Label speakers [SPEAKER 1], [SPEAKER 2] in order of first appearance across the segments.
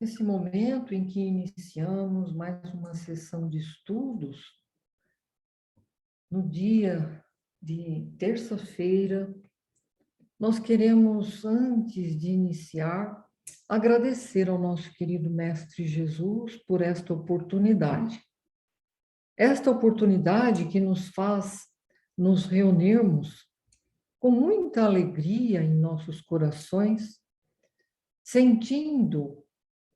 [SPEAKER 1] Nesse momento em que iniciamos mais uma sessão de estudos, no dia de terça-feira, nós queremos, antes de iniciar, agradecer ao nosso querido Mestre Jesus por esta oportunidade. Esta oportunidade que nos faz nos reunirmos com muita alegria em nossos corações, sentindo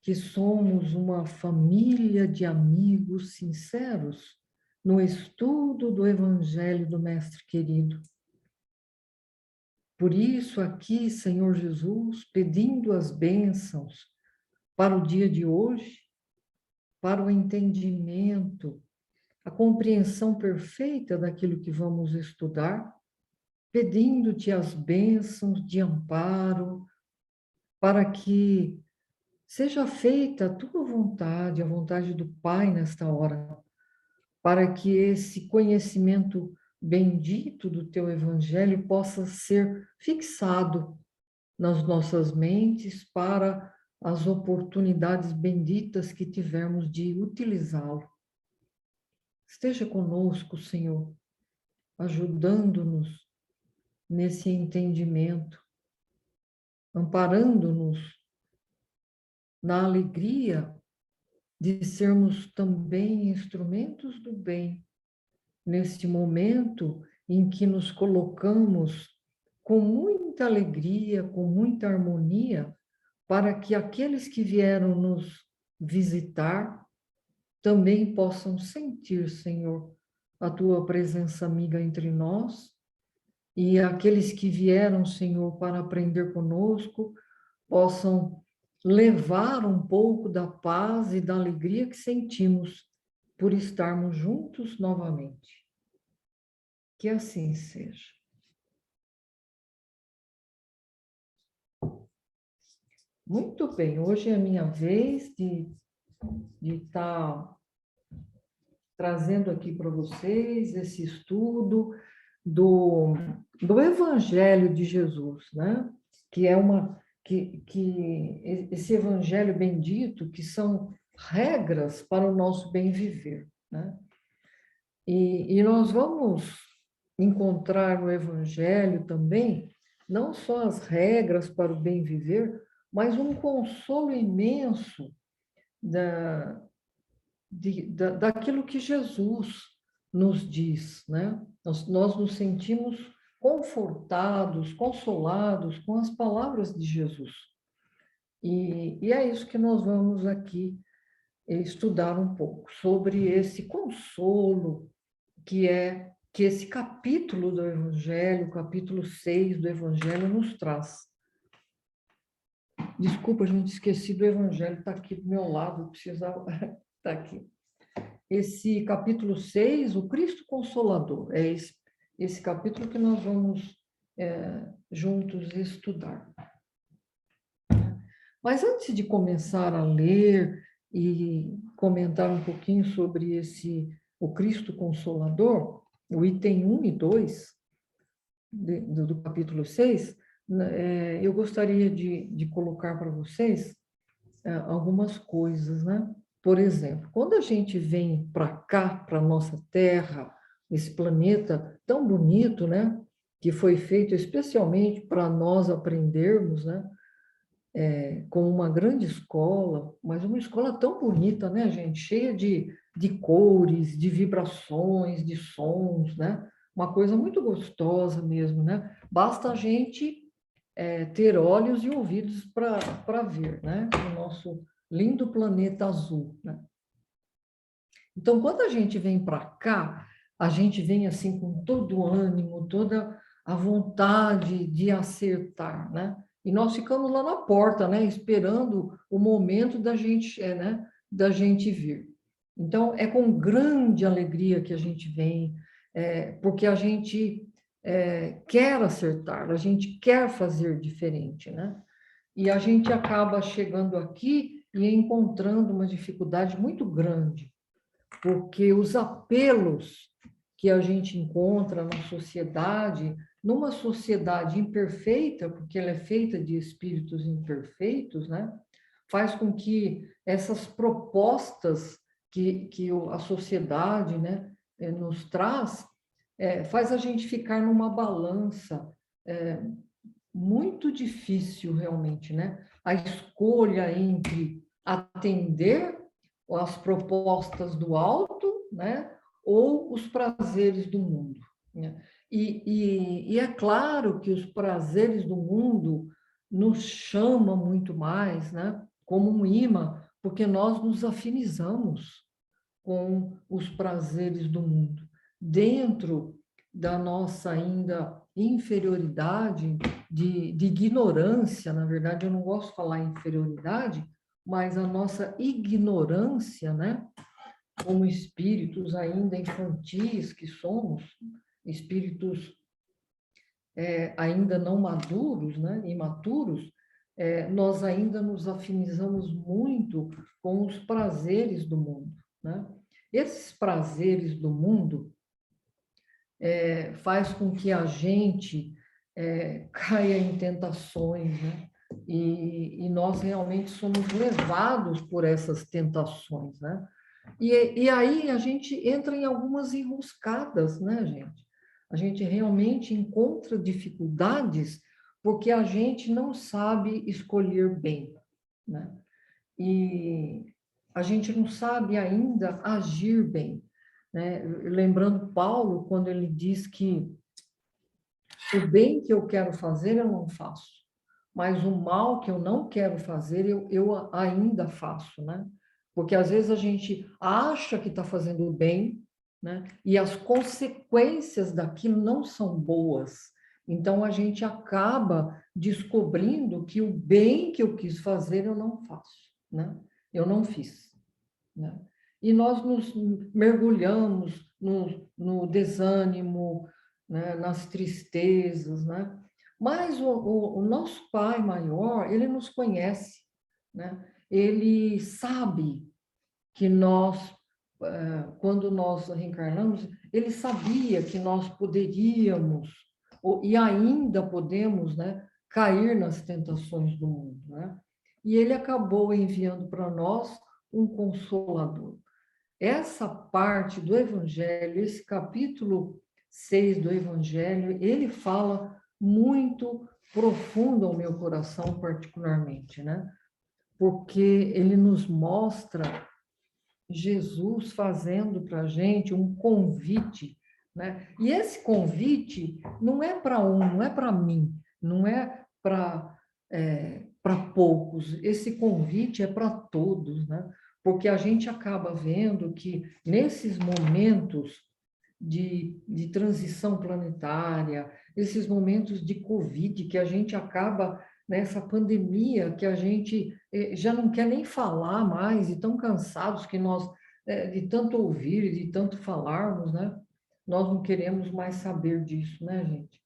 [SPEAKER 1] que somos uma família de amigos sinceros no estudo do Evangelho do Mestre querido. Por isso, aqui, Senhor Jesus, pedindo as bênçãos para o dia de hoje, para o entendimento, a compreensão perfeita daquilo que vamos estudar, pedindo-te as bênçãos de amparo, para que seja feita a tua vontade, a vontade do Pai nesta hora, para que esse conhecimento bendito do teu Evangelho possa ser fixado nas nossas mentes para as oportunidades benditas que tivermos de utilizá-lo. Esteja conosco, Senhor, ajudando-nos nesse entendimento, amparando-nos na alegria de sermos também instrumentos do bem, neste momento em que nos colocamos com muita alegria, com muita harmonia, para que aqueles que vieram nos visitar também possam sentir, Senhor, a tua presença amiga entre nós, e aqueles que vieram, Senhor, para aprender conosco, possam levar um pouco da paz e da alegria que sentimos por estarmos juntos novamente. Que assim seja. Muito bem, hoje é a minha vez de estar trazendo aqui para vocês esse estudo do Evangelho de Jesus, né? Que é esse Evangelho bendito, que são regras para o nosso bem viver, né? E nós vamos encontrar no Evangelho também não só as regras para o bem viver, mas um consolo imenso daquilo que Jesus nos diz, né? Nós nos sentimos confortados, consolados com as palavras de Jesus. E é isso que nós vamos aqui estudar um pouco, sobre esse consolo que esse capítulo do Evangelho, capítulo 6 do Evangelho, nos traz. Desculpa, gente, esqueci do Evangelho, está aqui do meu lado, precisava estar aqui. Esse capítulo 6, o Cristo Consolador, é esse capítulo que nós vamos juntos estudar. Mas antes de começar a ler e comentar um pouquinho sobre o Cristo Consolador, o item 1 e 2 do capítulo 6, eu gostaria de colocar para vocês algumas coisas, né? Por exemplo, quando a gente vem para cá, para a nossa Terra, esse planeta tão bonito, né? Que foi feito especialmente para nós aprendermos, né? Com uma grande escola, mas uma escola tão bonita, né, gente? Cheia de cores, de vibrações, de sons, né? Uma coisa muito gostosa mesmo, né? Basta a gente ter olhos e ouvidos para ver, né? O nosso lindo planeta azul, né? Então, quando a gente vem para cá, a gente vem assim com todo o ânimo, toda a vontade de acertar, né? E nós ficamos lá na porta, né? Esperando o momento da gente, né? Da gente vir. Então, é com grande alegria que a gente vem, porque a gente quer acertar, a gente quer fazer diferente, né? E a gente acaba chegando aqui e encontrando uma dificuldade muito grande, porque os apelos que a gente encontra na sociedade, numa sociedade imperfeita, porque ela é feita de espíritos imperfeitos, né? faz com que essas propostas que a sociedade, né, nos traz, faz a gente ficar numa balança muito difícil realmente, né? A escolha entre atender às propostas do alto, né? Ou os prazeres do mundo, né? E é claro que os prazeres do mundo nos chamam muito mais, né? Como um imã, porque nós nos afinizamos com os prazeres do mundo. Dentro da nossa ainda inferioridade, de ignorância, na verdade, eu não gosto de falar inferioridade, mas a nossa ignorância, né? Como espíritos ainda infantis que somos, espíritos ainda não maduros, né? Imaturos, nós ainda nos afinizamos muito com os prazeres do mundo, né? Esses prazeres do mundo faz com que a gente caia em tentações, né? E nós realmente somos levados por essas tentações, né? E aí a gente entra em algumas enroscadas, né, gente? A gente realmente encontra dificuldades porque a gente não sabe escolher bem, né? E a gente não sabe ainda agir bem, né? Lembrando Paulo, quando ele diz que o bem que eu quero fazer, eu não faço, mas o mal que eu não quero fazer, eu ainda faço, né? Porque às vezes a gente acha que está fazendo o bem, né? E as consequências daquilo não são boas. Então a gente acaba descobrindo que o bem que eu quis fazer, eu não faço, né? Eu não fiz, né? E nós nos mergulhamos no desânimo, né, nas tristezas, né? Mas o nosso Pai maior, ele nos conhece, né? Ele sabe que nós, quando nós reencarnamos, ele sabia que nós poderíamos, e ainda podemos, né, cair nas tentações do mundo, né? E ele acabou enviando para nós um consolador. Essa parte do Evangelho, esse capítulo 6 do Evangelho, ele fala muito profundo ao meu coração, particularmente, né? Porque ele nos mostra Jesus fazendo para a gente um convite, né? E esse convite não é para não é para mim, não é para poucos, esse convite é para todos, né? Porque a gente acaba vendo que nesses momentos de transição planetária, esses momentos de Covid, que a gente acaba nessa pandemia, que a gente já não quer nem falar mais, e tão cansados que nós, de tanto ouvir e de tanto falarmos, né? Nós não queremos mais saber disso, né, gente?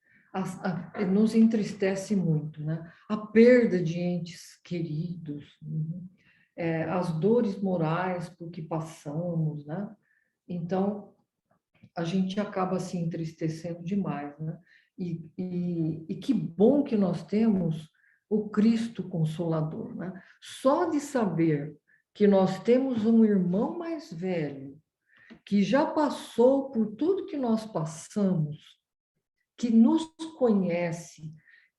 [SPEAKER 1] Nos entristece muito, né? A perda de entes queridos, as dores morais por que passamos, né? Então, a gente acaba se entristecendo demais, né? E que bom que nós temos o Cristo Consolador, né? Só de saber que nós temos um irmão mais velho, que já passou por tudo que nós passamos, que nos conhece,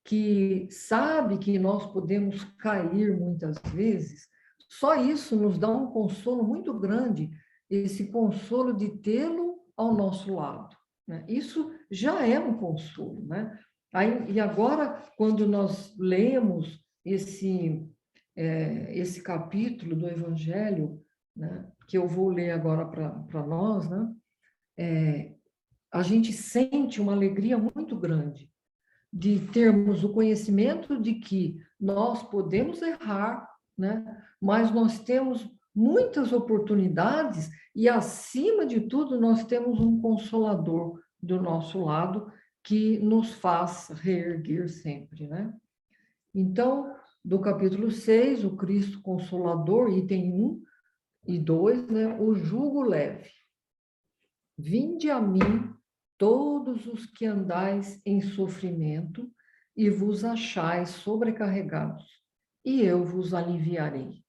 [SPEAKER 1] que sabe que nós podemos cair muitas vezes, só isso nos dá um consolo muito grande, esse consolo de tê-lo ao nosso lado, né? Isso já é um consolo, né? E agora, quando nós lemos esse capítulo do Evangelho, né, que eu vou ler agora para nós, né, a gente sente uma alegria muito grande de termos o conhecimento de que nós podemos errar, né? Mas nós temos muitas oportunidades e, acima de tudo, nós temos um consolador do nosso lado que nos faz reerguer sempre, né? Então, do capítulo 6, o Cristo Consolador, item 1 e 2, né? O jugo leve. Vinde a mim, todos os que andais em sofrimento, e vos achais sobrecarregados, e eu vos aliviarei.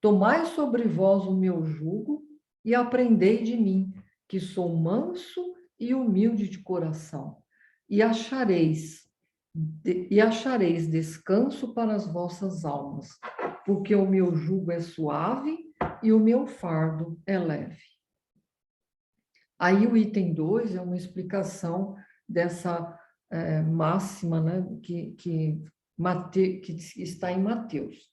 [SPEAKER 1] Tomai sobre vós o meu jugo e aprendei de mim, que sou manso e humilde de coração, e achareis descanso para as vossas almas, porque o meu jugo é suave e o meu fardo é leve. Aí o item 2 é uma explicação dessa máxima, né, que está em Mateus.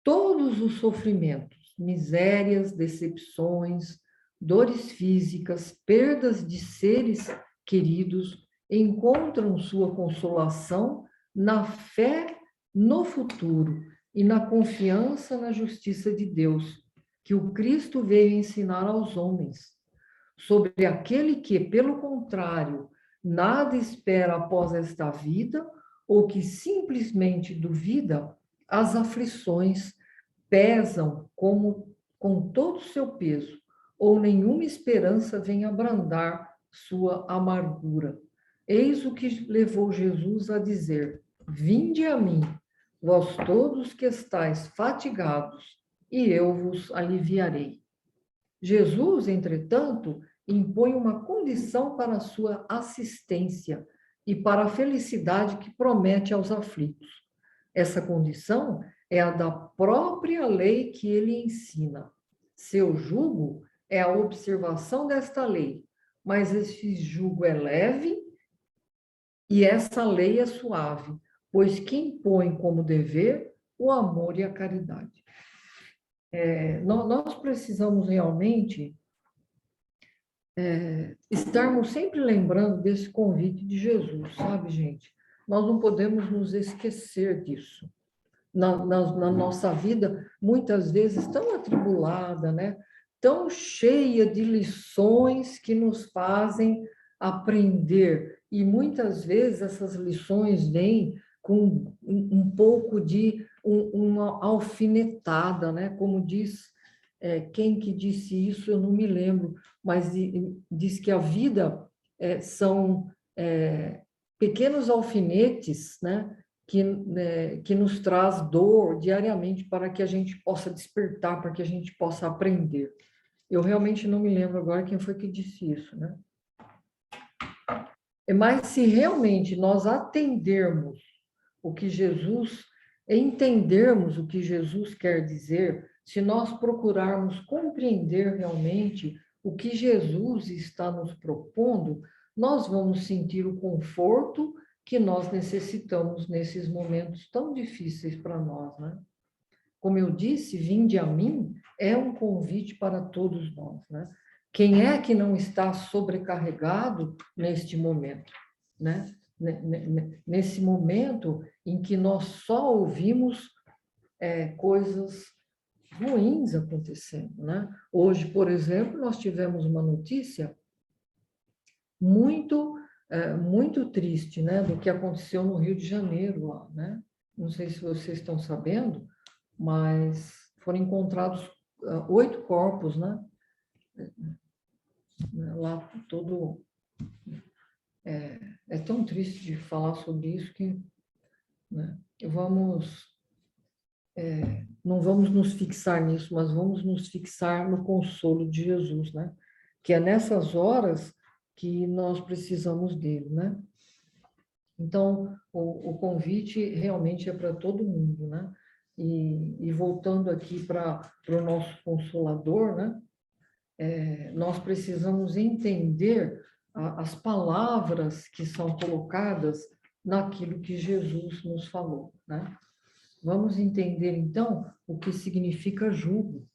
[SPEAKER 1] Todos os sofrimentos, misérias, decepções, dores físicas, perdas de seres queridos, encontram sua consolação na fé no futuro e na confiança na justiça de Deus, que o Cristo veio ensinar aos homens. Sobre aquele que, pelo contrário, nada espera após esta vida, ou que simplesmente duvida, as aflições pesam como com todo o seu peso, ou nenhuma esperança vem abrandar sua amargura. Eis o que levou Jesus a dizer: Vinde a mim, vós todos que estáis fatigados, e eu vos aliviarei. Jesus, entretanto, impõe uma condição para a sua assistência e para a felicidade que promete aos aflitos. Essa condição é a da própria lei que ele ensina. Seu jugo é a observação desta lei, mas esse jugo é leve e essa lei é suave, pois que impõe como dever o amor e a caridade. Nós precisamos realmente estarmos sempre lembrando desse convite de Jesus, sabe, gente? Nós não podemos nos esquecer disso. Na nossa vida, muitas vezes tão atribulada, né? Tão cheia de lições que nos fazem aprender. E muitas vezes essas lições vêm com um pouco de uma alfinetada, né? Como diz, quem que disse isso, eu não me lembro, mas diz que a vida são pequenos alfinetes, né? Que nos traz dor diariamente para que a gente possa despertar, para que a gente possa aprender. Eu realmente não me lembro agora quem foi que disse isso, né? Mas se realmente nós atendermos o que Jesus, entendermos o que Jesus quer dizer, se nós procurarmos compreender realmente o que Jesus está nos propondo, nós vamos sentir o conforto que nós necessitamos nesses momentos tão difíceis para nós, né? Como eu disse, vinde a mim é um convite para todos nós, né? Quem é que não está sobrecarregado neste momento, né? Nesse momento em que nós só ouvimos coisas ruins acontecendo, né? Hoje, por exemplo, nós tivemos uma notícia muito triste, né, do que aconteceu no Rio de Janeiro lá, né? Não sei se vocês estão sabendo, mas foram encontrados 8 corpos, né? Lá todo é tão triste de falar sobre isso que, né, não vamos nos fixar nisso, mas vamos nos fixar no consolo de Jesus, né? Que é nessas horas que nós precisamos dele, né? Então, o convite realmente é para todo mundo, né? E voltando aqui para o nosso Consolador, né? Nós precisamos entender as palavras que são colocadas naquilo que Jesus nos falou, né? Vamos entender, então, o que significa jugo.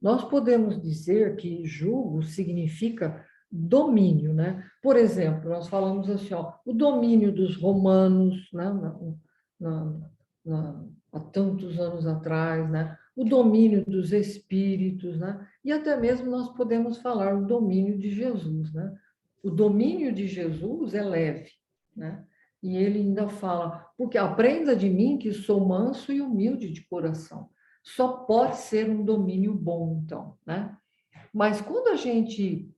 [SPEAKER 1] Nós podemos dizer que jugo significa domínio, né? Por exemplo, nós falamos assim, ó, o domínio dos romanos, né? Há tantos anos atrás, né? O domínio dos espíritos, né? E até mesmo nós podemos falar o domínio de Jesus, né? O domínio de Jesus é leve, né? E ele ainda fala, porque aprenda de mim que sou manso e humilde de coração. Só pode ser um domínio bom, então, né? Mas quando a gente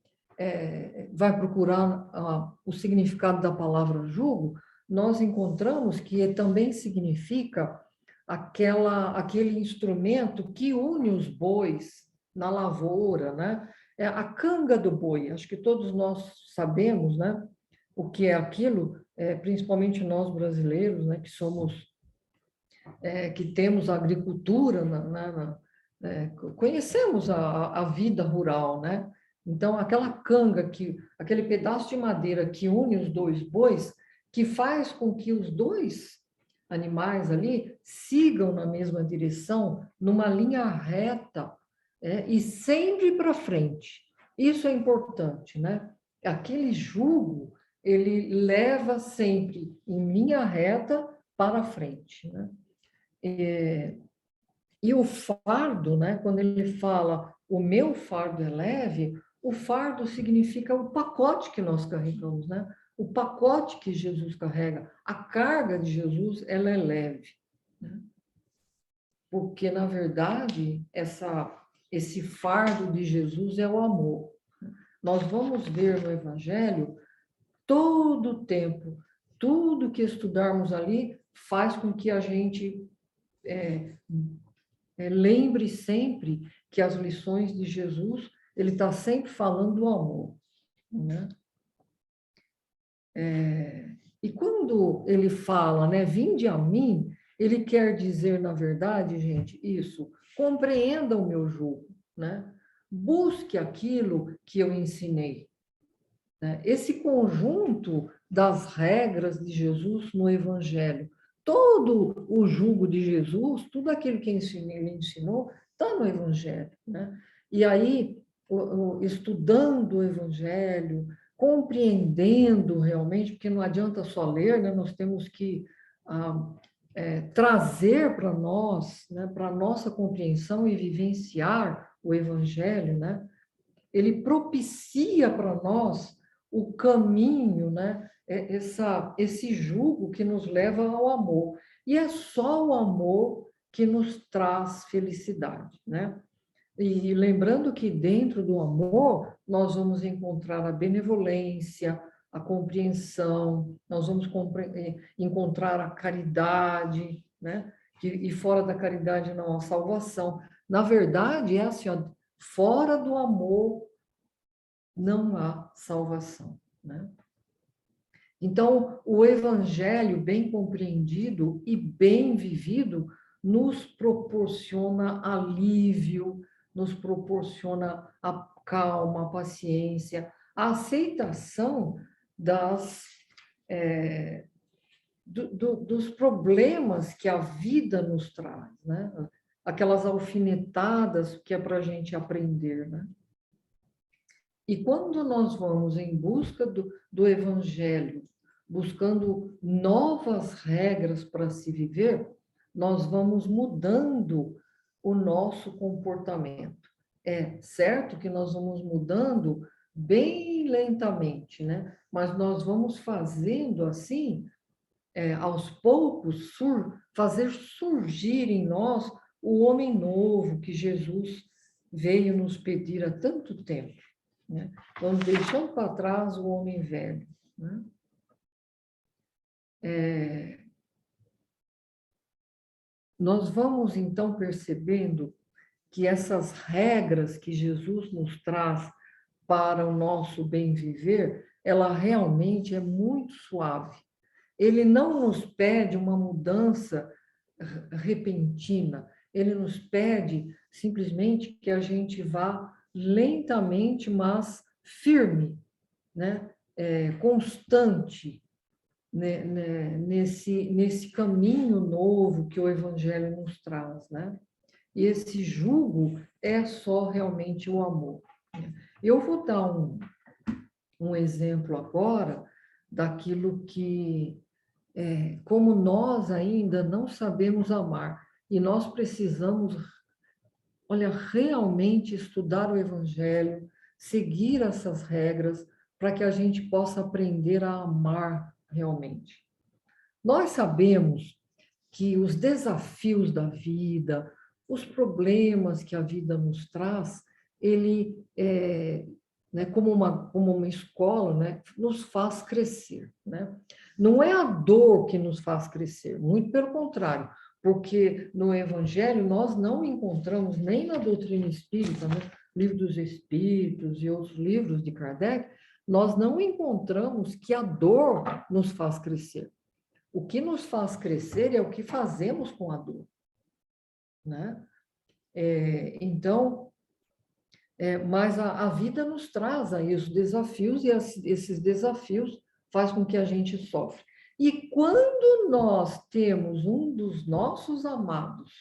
[SPEAKER 1] vai procurar o significado da palavra jugo, nós encontramos que também significa aquele instrumento que une os bois na lavoura, né? É a canga do boi. Acho que todos nós sabemos, né? O que é aquilo, principalmente nós brasileiros, né? Que somos, que temos a agricultura, conhecemos a vida rural, né? Então, aquela canga, aquele pedaço de madeira que une os dois bois, que faz com que os dois animais ali sigam na mesma direção, numa linha reta, e sempre para frente. Isso é importante, né? Aquele jugo, ele leva sempre em linha reta para frente, né? E o fardo, né? Quando ele fala o meu fardo é leve, o fardo significa o pacote que nós carregamos, né? O pacote que Jesus carrega, a carga de Jesus, ela é leve, né? Porque, na verdade, esse fardo de Jesus é o amor. Nós vamos ver no Evangelho todo o tempo, tudo que estudarmos ali faz com que a gente lembre sempre que as lições de Jesus, ele está sempre falando do amor, né? E quando ele fala, né, vinde a mim, ele quer dizer, na verdade, gente, isso, compreenda o meu jugo, né? Busque aquilo que eu ensinei, né? Esse conjunto das regras de Jesus no Evangelho, todo o jugo de Jesus, tudo aquilo que ele ensinou, está no Evangelho, né? E aí, estudando o Evangelho, compreendendo realmente, porque não adianta só ler, né? Nós temos que trazer para nós, né? Para a nossa compreensão e vivenciar o Evangelho, né? Ele propicia para nós o caminho, né? Esse jugo que nos leva ao amor. E é só o amor que nos traz felicidade, né? E lembrando que dentro do amor nós vamos encontrar a benevolência, a compreensão, nós vamos encontrar a caridade, né? E fora da caridade não há salvação. Na verdade, é assim, ó, fora do amor não há salvação, né? Então, o evangelho bem compreendido e bem vivido nos proporciona alívio, nos proporciona a calma, a paciência, a aceitação dos problemas que a vida nos traz, né? Aquelas alfinetadas que é para a gente aprender, né? E quando nós vamos em busca do Evangelho, buscando novas regras para se viver, nós vamos mudando o nosso comportamento. É certo que nós vamos mudando bem lentamente, né? Mas nós vamos fazendo assim, aos poucos, fazer surgir em nós o homem novo que Jesus veio nos pedir há tanto tempo, né? Vamos deixando para trás o homem velho, né? Nós vamos, então, percebendo que essas regras que Jesus nos traz para o nosso bem viver, ela realmente é muito suave. Ele não nos pede uma mudança repentina, ele nos pede simplesmente que a gente vá lentamente, mas firme, né? Constante, né? Nesse caminho novo que o Evangelho nos traz, né? E esse jugo é só realmente o amor. Eu vou dar um exemplo agora daquilo que, como nós ainda não sabemos amar, e nós precisamos, olha, realmente estudar o Evangelho, seguir essas regras, para que a gente possa aprender a amar realmente. Nós sabemos que os desafios da vida, os problemas que a vida nos traz, ele, né, como uma escola, né, nos faz crescer, né? Não é a dor que nos faz crescer, muito pelo contrário, Porque no Evangelho nós não encontramos, nem na doutrina espírita, né? Livro dos Espíritos e outros livros de Kardec, nós não encontramos que a dor nos faz crescer. O que nos faz crescer é o que fazemos com a dor, né? Então, mas a vida nos traz aí os desafios e esses desafios faz com que a gente sofre. E quando nós temos um dos nossos amados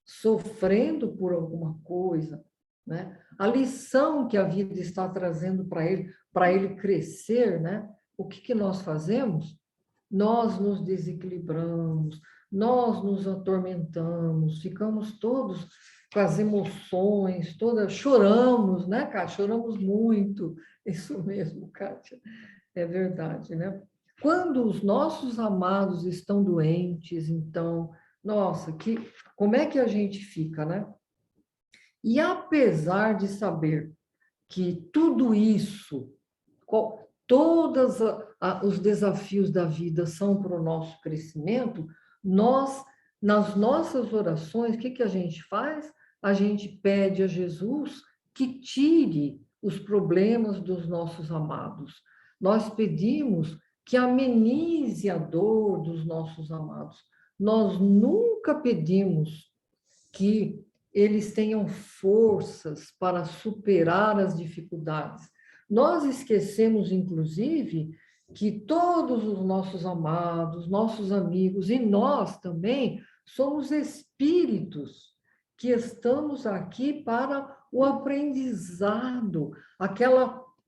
[SPEAKER 1] sofrendo por alguma coisa, né? A lição que a vida está trazendo para ele crescer, né? O que nós fazemos? Nós nos desequilibramos, nós nos atormentamos, ficamos todos com as emoções, todas choramos, né, Kátia? Choramos muito. Isso mesmo, Kátia, é verdade, né? Quando os nossos amados estão doentes, então, nossa, como é que a gente fica, né? E apesar de saber que tudo isso, todos os desafios da vida são para o nosso crescimento, nós, nas nossas orações, o que a gente faz? A gente pede a Jesus que tire os problemas dos nossos amados. Nós pedimos que amenize a dor dos nossos amados. Nós nunca pedimos que eles tenham forças para superar as dificuldades. Nós esquecemos, inclusive, que todos os nossos amados, nossos amigos e nós também somos espíritos que estamos aqui para o aprendizado.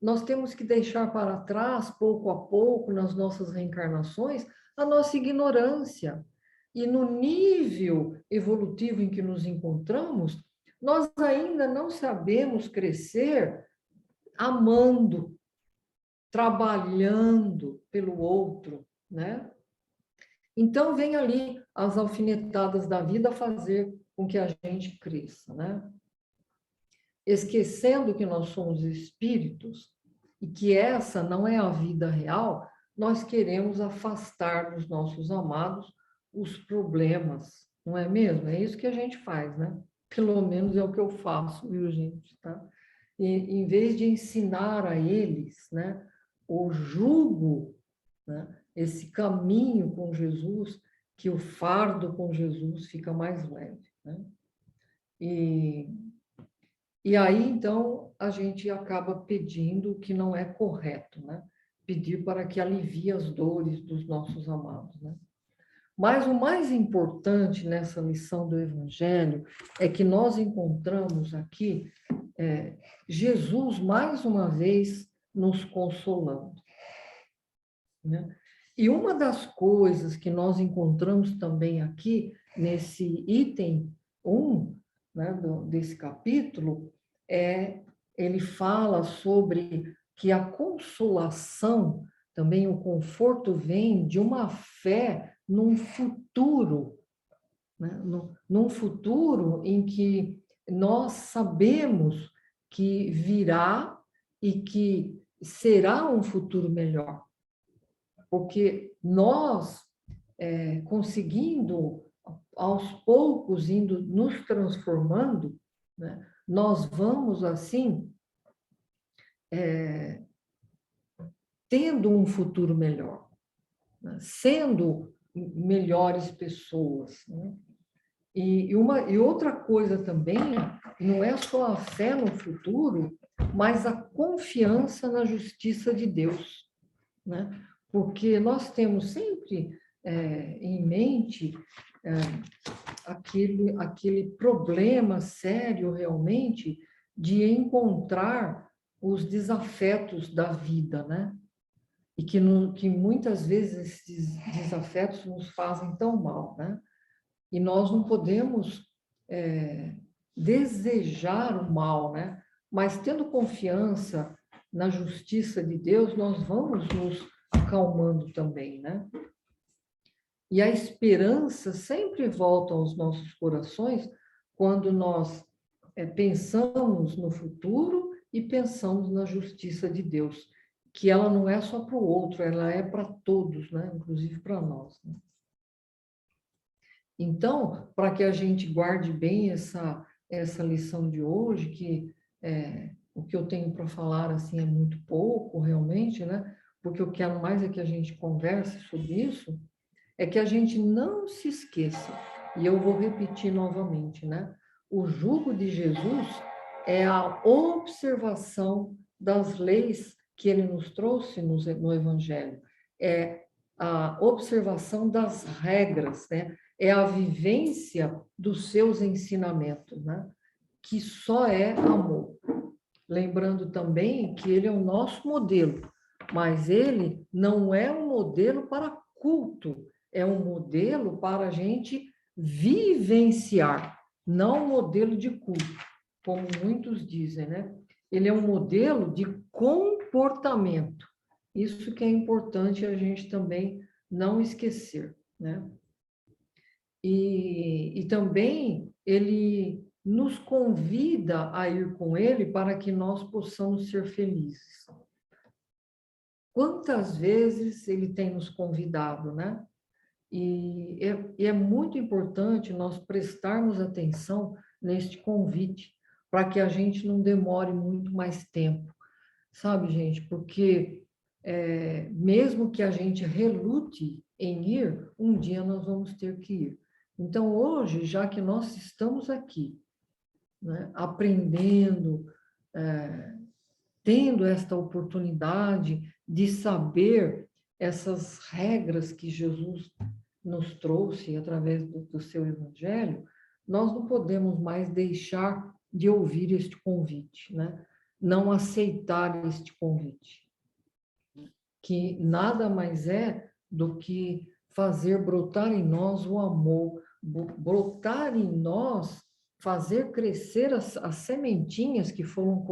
[SPEAKER 1] Nós temos que deixar para trás, pouco a pouco, nas nossas reencarnações, a nossa ignorância. E no nível evolutivo em que nos encontramos, nós ainda não sabemos crescer amando, trabalhando pelo outro, né? Então, vem ali as alfinetadas da vida fazer com que a gente cresça, né? Esquecendo que nós somos espíritos e que essa não é a vida real, nós queremos afastar dos nossos amados os problemas, não é mesmo? É isso que a gente faz, né? Pelo menos é o que eu faço, viu, gente? Tá? E, em vez de ensinar a eles, né, o jugo, né, esse caminho com Jesus, que o fardo com Jesus fica mais leve, né? E aí, então, a gente acaba pedindo o que não é correto, né? Pedir para que alivie as dores dos nossos amados, né? Mas o mais importante nessa lição do Evangelho é que nós encontramos aqui Jesus, mais uma vez, nos consolando, né? E uma das coisas que nós encontramos também aqui, nesse item 1, né, desse capítulo, ele fala sobre que a consolação, também o conforto, vem de uma fé num futuro, né? Num futuro em que nós sabemos que virá e que será um futuro melhor. Porque nós, conseguindo, aos poucos, indo nos transformando, né, nós vamos, assim, tendo um futuro melhor, né, sendo melhores pessoas, né? E outra coisa também, não é só a fé no futuro, mas a confiança na justiça de Deus, né? Porque nós temos sempre em mente aquele problema sério, realmente, de encontrar os desafetos da vida, né? E que muitas vezes esses desafetos nos fazem tão mal, né? E nós não podemos desejar o mal, né? Mas tendo confiança na justiça de Deus, nós vamos nos acalmando também, né? E a esperança sempre volta aos nossos corações quando nós pensamos no futuro e pensamos na justiça de Deus, que ela não é só para o outro, ela é para todos, né? Inclusive para nós, né? Então, para que a gente guarde bem essa lição de hoje, que o que eu tenho para falar assim é muito pouco, realmente, né? Porque eu quero mais é que a gente converse sobre isso, é que a gente não se esqueça, e eu vou repetir novamente, né? O jugo de Jesus é a observação das leis que ele nos trouxe no Evangelho, é a observação das regras, né? É a vivência dos seus ensinamentos, né? Que só é amor. Lembrando também que ele é o nosso modelo, mas ele não é um modelo para culto, é um modelo para a gente vivenciar, não um modelo de culto, como muitos dizem, né? Ele é um modelo de comportamento. Isso que é importante a gente também não esquecer, né? E também ele nos convida a ir com ele para que nós possamos ser felizes. Quantas vezes ele tem nos convidado, né? E é muito importante nós prestarmos atenção neste convite, para que a gente não demore muito mais tempo, sabe, gente? Porque mesmo que a gente relute em ir, um dia nós vamos ter que ir. Então, hoje, já que nós estamos aqui, né, aprendendo, tendo esta oportunidade de saber essas regras que Jesus nos trouxe através do seu evangelho, nós não podemos mais deixar de ouvir este convite, né? Não aceitar este convite, que nada mais é do que fazer brotar em nós o amor, brotar em nós, fazer crescer as sementinhas que foram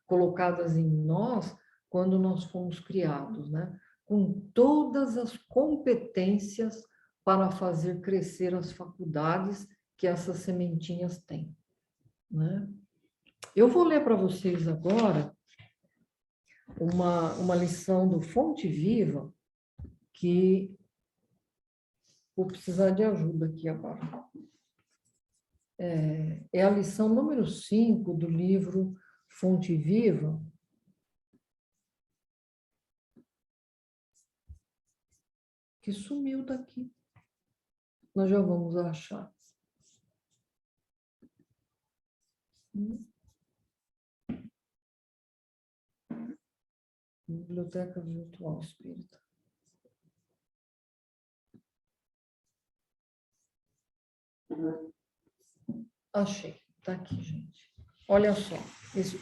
[SPEAKER 1] colocadas em nós quando nós fomos criados, né? Com todas as competências para fazer crescer as faculdades que essas sementinhas têm, né? Eu vou ler para vocês agora uma lição do Fonte Viva, que vou precisar de ajuda aqui agora. É a lição número 5 do livro Fonte Viva, que sumiu daqui. Nós já vamos achar. Biblioteca Virtual Espírita. Achei. Está aqui, gente. Olha só,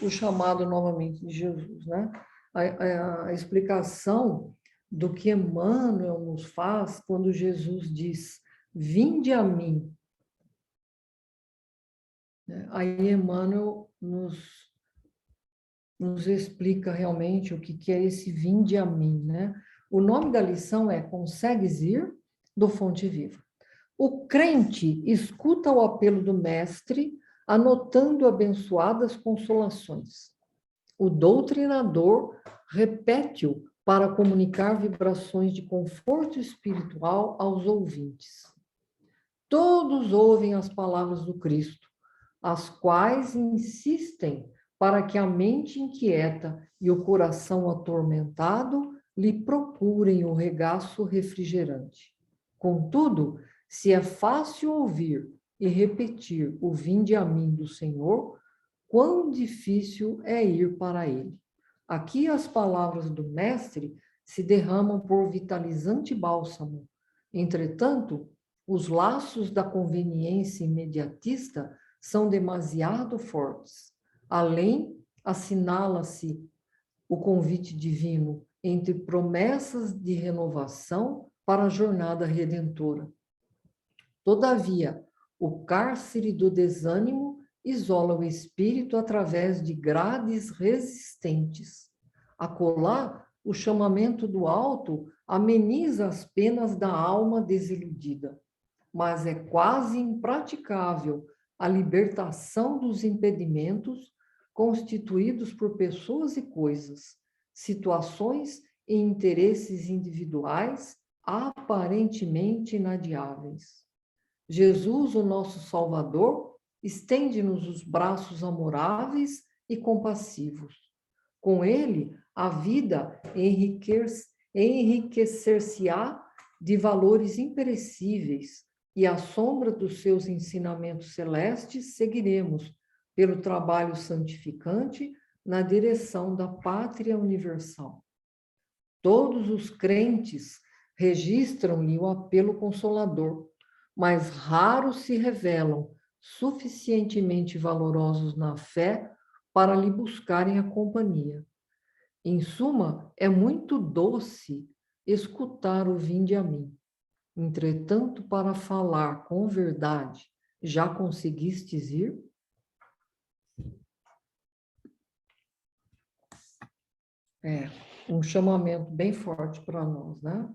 [SPEAKER 1] o chamado novamente de Jesus, né? A explicação do que Emmanuel nos faz quando Jesus diz: vinde a mim. Aí Emmanuel nos explica realmente o que é esse vinde a mim, né? O nome da lição é Consegues Ir? Do Fonte Viva. O crente escuta o apelo do mestre, anotando abençoadas consolações. O doutrinador repete-o para comunicar vibrações de conforto espiritual aos ouvintes. Todos ouvem as palavras do Cristo, as quais insistem para que a mente inquieta e o coração atormentado lhe procurem o regaço refrigerante. Contudo, se é fácil ouvir e repetir o vinde a mim do Senhor, quão difícil é ir para ele. Aqui as palavras do Mestre se derramam por vitalizante bálsamo. Entretanto, os laços da conveniência imediatista são demasiado fortes. Além, assinala-se o convite divino entre promessas de renovação para a jornada redentora. Todavia, o cárcere do desânimo isola o espírito através de grades resistentes. Acolá, o chamamento do alto ameniza as penas da alma desiludida, mas é quase impraticável a libertação dos impedimentos constituídos por pessoas e coisas, situações e interesses individuais aparentemente inadiáveis. Jesus, o nosso Salvador, estende-nos os braços amoráveis e compassivos. Com ele, a vida enriquecer-se-á de valores imperecíveis, e à sombra dos seus ensinamentos celestes seguiremos pelo trabalho santificante na direção da pátria universal. Todos os crentes registram-lhe o apelo consolador, mas raros se revelam suficientemente valorosos na fé para lhe buscarem a companhia. Em suma, é muito doce escutar o vinde a mim. Entretanto, para falar com verdade, já conseguistes ir? É um chamamento bem forte para nós, né?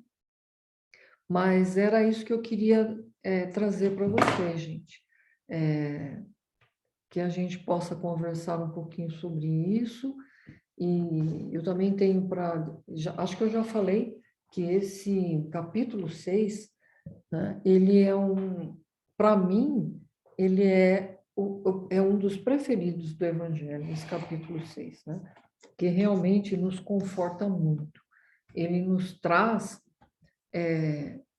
[SPEAKER 1] Mas era isso que eu queria trazer para vocês, gente. Que a gente possa conversar um pouquinho sobre isso. E eu também tenho acho que eu já falei que esse capítulo 6, né, ele é para mim, ele é um dos preferidos do Evangelho, esse capítulo 6, né? Que realmente nos conforta muito. Ele nos traz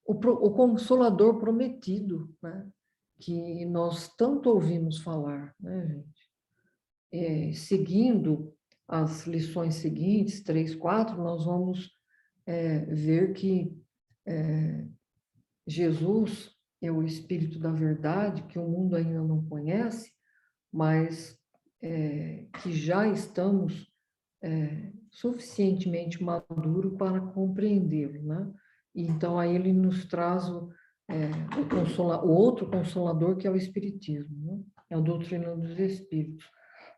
[SPEAKER 1] o Consolador prometido, né? Que nós tanto ouvimos falar, né, gente? Seguindo as lições seguintes, 3, 4, nós vamos ver que Jesus é o Espírito da verdade, que o mundo ainda não conhece, mas que já estamos suficientemente maduro para compreendê-lo, né? Então, aí ele nos traz o outro consolador, que é o Espiritismo, né? É a doutrina dos Espíritos.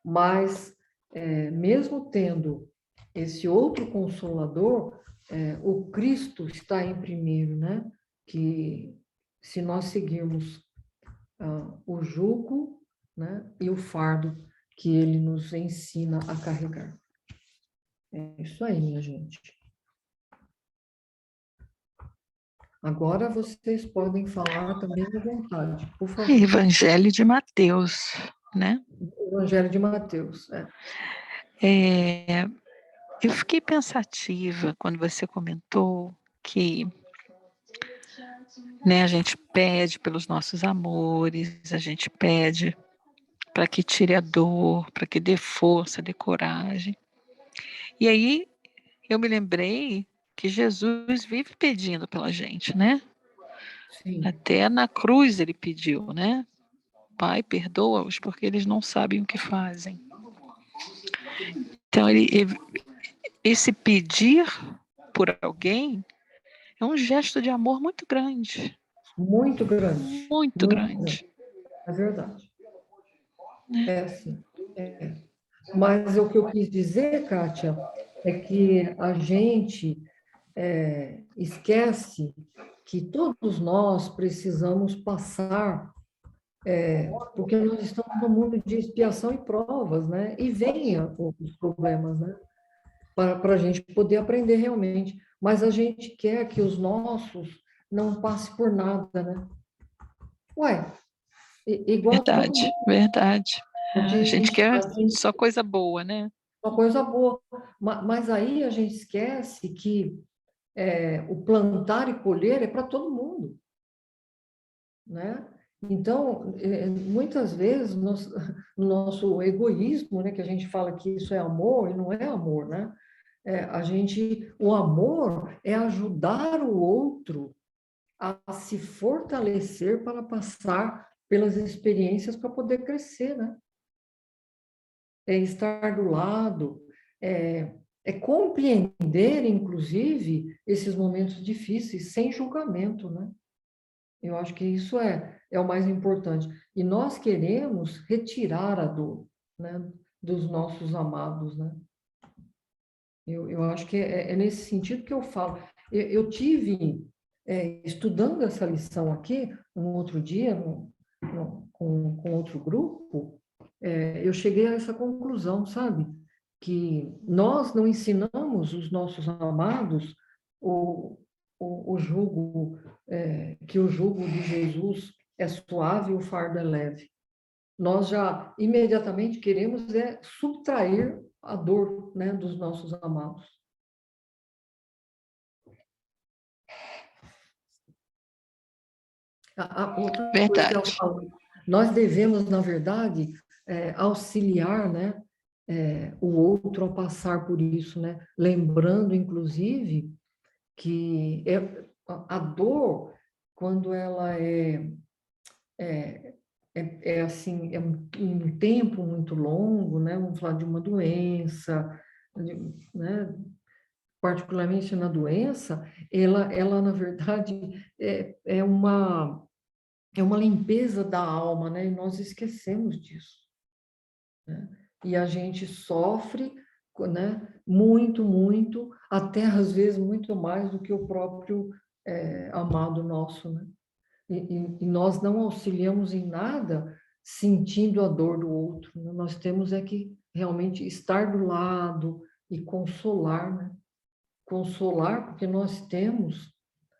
[SPEAKER 1] Mas, mesmo tendo esse outro consolador, o Cristo está em primeiro, né? Que se nós seguirmos o jugo, né? E o fardo que ele nos ensina a carregar. É isso aí, minha gente. Agora vocês podem falar também à vontade, por favor.
[SPEAKER 2] Evangelho de Mateus, né?
[SPEAKER 1] Evangelho de Mateus.
[SPEAKER 2] Eu fiquei pensativa quando você comentou que, né, a gente pede pelos nossos amores, a gente pede para que tire a dor, para que dê força, dê coragem. E aí eu me lembrei que Jesus vive pedindo pela gente, né?
[SPEAKER 1] Sim.
[SPEAKER 2] Até na cruz ele pediu, né? Pai, perdoa-os porque eles não sabem o que fazem. Então, esse pedir por alguém é um gesto de amor muito grande.
[SPEAKER 1] Muito grande.
[SPEAKER 2] Muito
[SPEAKER 1] Muito
[SPEAKER 2] grande.
[SPEAKER 1] grande. É verdade. Sim. Mas o que eu quis dizer, Kátia, é que a gente esquece que todos nós precisamos passar, porque nós estamos num mundo de expiação e provas, né? E vem os problemas, né? Para a gente poder aprender realmente. Mas a gente quer que os nossos não passem por nada, né? Ué, igual todo
[SPEAKER 2] Verdade,
[SPEAKER 1] mundo.
[SPEAKER 2] verdade. A gente quer
[SPEAKER 1] A gente,
[SPEAKER 2] só coisa boa, né?
[SPEAKER 1] uma coisa boa. Mas aí a gente esquece que o plantar e colher é para todo mundo, né? Então, muitas vezes, no nosso egoísmo, né, que a gente fala que isso é amor, e não é amor, né? O amor é ajudar o outro a se fortalecer para passar pelas experiências para poder crescer, né? É estar do lado, compreender, inclusive, esses momentos difíceis sem julgamento, né? Eu acho que isso é o mais importante. E nós queremos retirar a dor, né, dos nossos amados, né? Eu acho que é nesse sentido que eu falo. Eu tive, estudando essa lição aqui, um outro dia, com outro grupo, eu cheguei a essa conclusão, sabe? Que nós não ensinamos os nossos amados o jugo, que o jugo de Jesus é suave e o fardo é leve. Nós já imediatamente queremos subtrair a dor, né, dos nossos amados. A outra coisa que ela
[SPEAKER 2] Verdade.
[SPEAKER 1] falou, nós devemos, na verdade, auxiliar, né, o outro a passar por isso, né? Lembrando, inclusive, que a dor, quando ela assim, um tempo muito longo, né? Vamos falar de uma doença, né? Particularmente na doença, ela na verdade, é uma limpeza da alma, né? E nós esquecemos disso, né? E a gente sofre, né? Muito, muito, até às vezes muito mais do que o próprio amado nosso, né? E nós não auxiliamos em nada sentindo a dor do outro, né? Nós temos que realmente estar do lado e consolar, né? Consolar, porque nós temos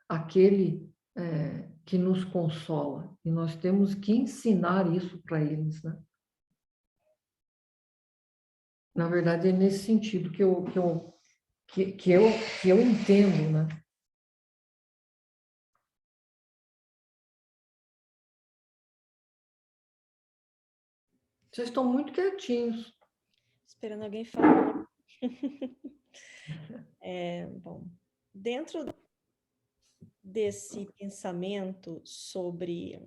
[SPEAKER 1] aquele que nos consola, e nós temos que ensinar isso para eles, né? Na verdade, é nesse sentido que eu entendo, né? Vocês estão muito quietinhos.
[SPEAKER 3] Esperando alguém falar. Bom, dentro desse pensamento sobre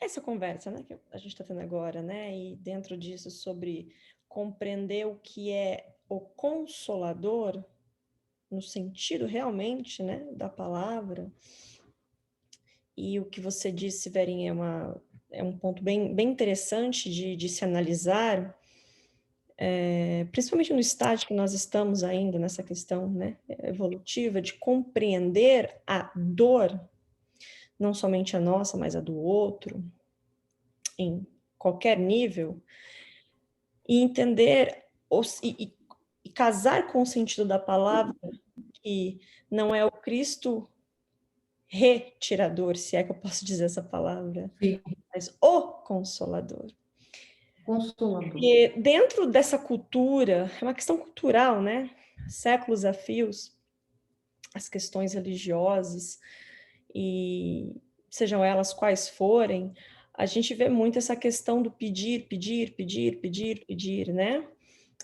[SPEAKER 3] essa conversa, né, que a gente está tendo agora, né, e dentro disso sobre compreender o que é o consolador, no sentido realmente, né, da palavra, e o que você disse, Verinha, é um ponto bem interessante de se analisar, principalmente no estágio que nós estamos ainda, nessa questão, né, evolutiva, de compreender a dor, não somente a nossa, mas a do outro, em qualquer nível, e entender e casar com o sentido da palavra, que não é o Cristo retirador, se é que eu posso dizer essa palavra,
[SPEAKER 1] Sim.
[SPEAKER 3] mas o Consolador.
[SPEAKER 1] Consolador.
[SPEAKER 3] E dentro dessa cultura, é uma questão cultural, né? Séculos a fios, as questões religiosas, e sejam elas quais forem, a gente vê muito essa questão do pedir, né?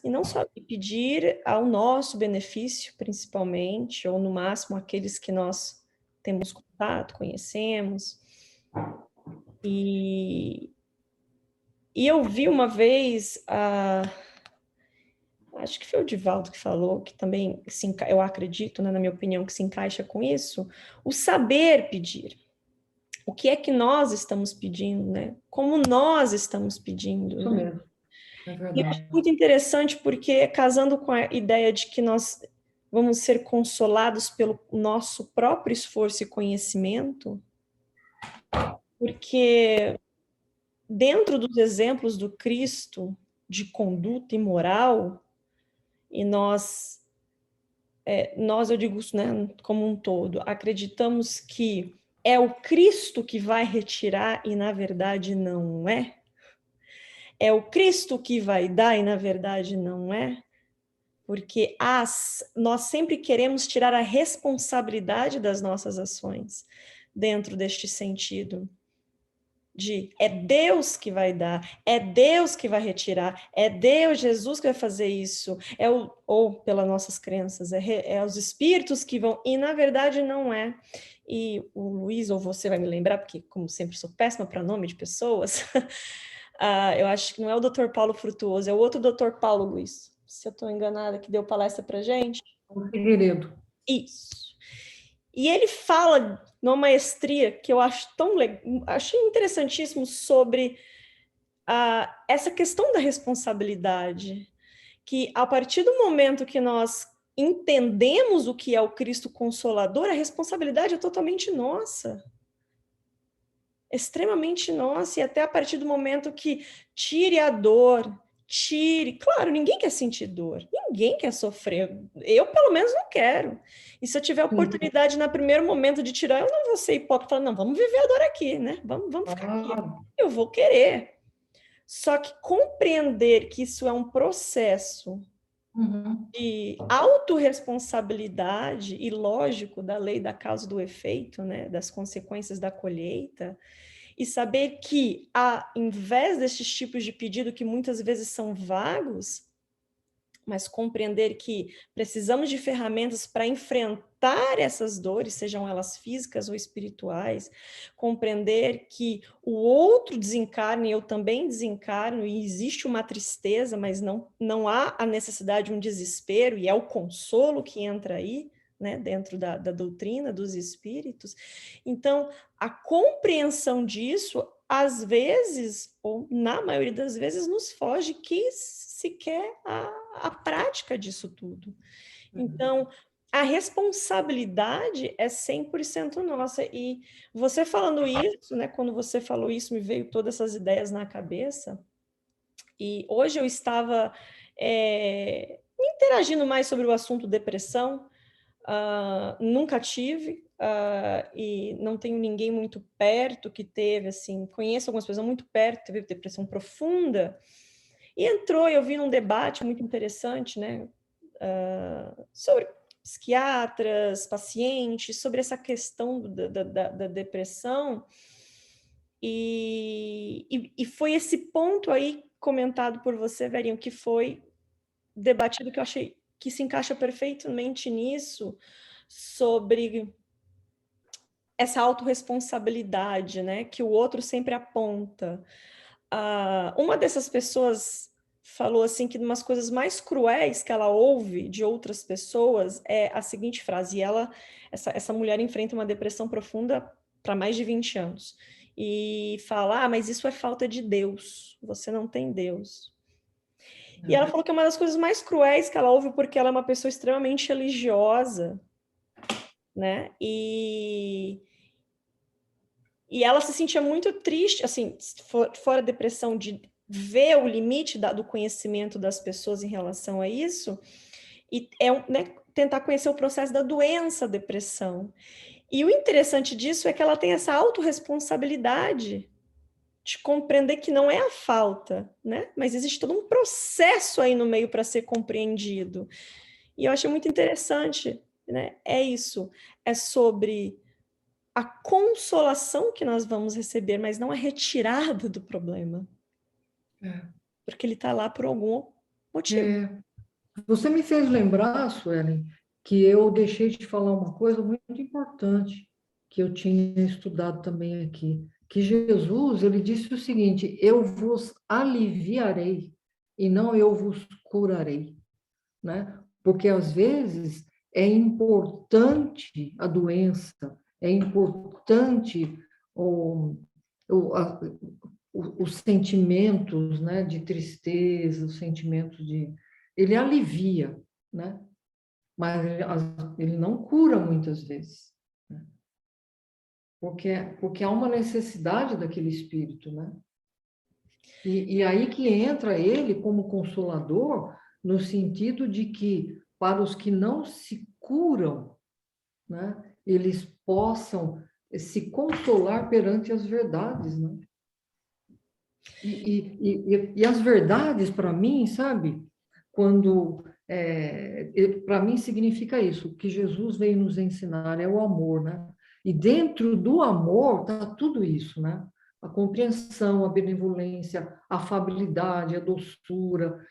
[SPEAKER 3] E não só pedir ao nosso benefício, principalmente, ou no máximo aqueles que nós temos contato, conhecemos. E eu vi uma vez, acho que foi o Divaldo que falou, que também, eu acredito, né, na minha opinião, que se encaixa com isso, o saber pedir. O que é que nós estamos pedindo, né? Como nós estamos pedindo.
[SPEAKER 1] Isso
[SPEAKER 3] Né?
[SPEAKER 1] mesmo, é
[SPEAKER 3] E eu
[SPEAKER 1] verdade.
[SPEAKER 3] acho muito interessante porque, casando com a ideia de que nós vamos ser consolados pelo nosso próprio esforço e conhecimento, porque dentro dos exemplos do Cristo de conduta e moral, e nós eu digo isso, né, como um todo, acreditamos que é o Cristo que vai retirar e, na verdade, não é. É o Cristo que vai dar e, na verdade, não é. Porque nós sempre queremos tirar a responsabilidade das nossas ações dentro deste sentido. É Deus que vai dar, é Deus que vai retirar, é Deus, Jesus que vai fazer isso, ou pelas nossas crenças, é os espíritos que vão, e na verdade não é. E o Luiz, ou você vai me lembrar, porque como sempre sou péssima para nome de pessoas, eu acho que não é o Dr. Paulo Frutuoso, é o outro Dr. Paulo, Luiz, se eu estou enganada, que deu palestra para gente.
[SPEAKER 1] O Figueiredo.
[SPEAKER 3] Isso. E ele fala numa maestria que eu acho achei interessantíssimo sobre essa questão da responsabilidade, que a partir do momento que nós entendemos o que é o Cristo Consolador, a responsabilidade é totalmente nossa. Extremamente nossa, e até a partir do momento que tire a dor, tire. Claro, ninguém quer sentir dor, ninguém quer sofrer. Eu, pelo menos, não quero. E se eu tiver oportunidade no primeiro momento de tirar, eu não vou ser hipócrita e falar, não, vamos viver a dor aqui, né? Vamos ficar aqui. Eu vou querer. Só que compreender que isso é um processo de autorresponsabilidade e lógico da lei da causa e do efeito, né? Das consequências da colheita, e saber que, ao invés desses tipos de pedido que muitas vezes são vagos, mas compreender que precisamos de ferramentas para enfrentar essas dores, sejam elas físicas ou espirituais, compreender que o outro desencarna e eu também desencarno, e existe uma tristeza, mas não há a necessidade de um desespero, e é o consolo que entra aí, né, dentro da doutrina dos espíritos. Então, a compreensão disso, às vezes, ou na maioria das vezes, nos foge que sequer a prática disso tudo. Então, a responsabilidade é 100% nossa. E você falando isso, né, quando você falou isso, me veio todas essas ideias na cabeça. E hoje eu estava interagindo mais sobre o assunto depressão. Nunca tive, e não tenho ninguém muito perto que teve, assim, conheço algumas pessoas muito perto, teve depressão profunda, e eu vi num debate muito interessante, né, sobre psiquiatras, pacientes, sobre essa questão da depressão, e foi esse ponto aí comentado por você, Verinho, que foi debatido, que eu achei que se encaixa perfeitamente nisso, sobre essa autorresponsabilidade, né, que o outro sempre aponta. Uma dessas pessoas falou assim que uma das coisas mais cruéis que ela ouve de outras pessoas é a seguinte frase, e essa mulher enfrenta uma depressão profunda para mais de 20 anos, e fala, mas isso é falta de Deus, você não tem Deus. E ela falou que é uma das coisas mais cruéis que ela ouve, porque ela é uma pessoa extremamente religiosa, né? E ela se sentia muito triste, assim, fora a depressão, de ver o limite do conhecimento das pessoas em relação a isso, e né, tentar conhecer o processo da doença, depressão. E o interessante disso é que ela tem essa autorresponsabilidade de compreender que não é a falta, né? Mas existe todo um processo aí no meio para ser compreendido. E eu achei muito interessante, né? É isso, é sobre a consolação que nós vamos receber, mas não a retirada do problema. Porque ele está lá por algum motivo.
[SPEAKER 1] Você me fez lembrar, Suelen, que eu deixei de falar uma coisa muito importante que eu tinha estudado também aqui, que Jesus, ele disse o seguinte, eu vos aliviarei e não eu vos curarei, né? Porque às vezes é importante a doença, é importante os sentimentos, né, de tristeza, os sentimentos de... Ele alivia, né? Mas ele não cura muitas vezes, né? Porque há uma necessidade daquele espírito, né? E aí que entra ele como consolador, no sentido de que, para os que não se curam, né, eles possam se consolar perante as verdades, né? E as verdades, para mim, sabe? Para mim significa isso, o que Jesus veio nos ensinar é o amor, né? E dentro do amor está tudo isso, né? A compreensão, a benevolência, a afabilidade, a doçura,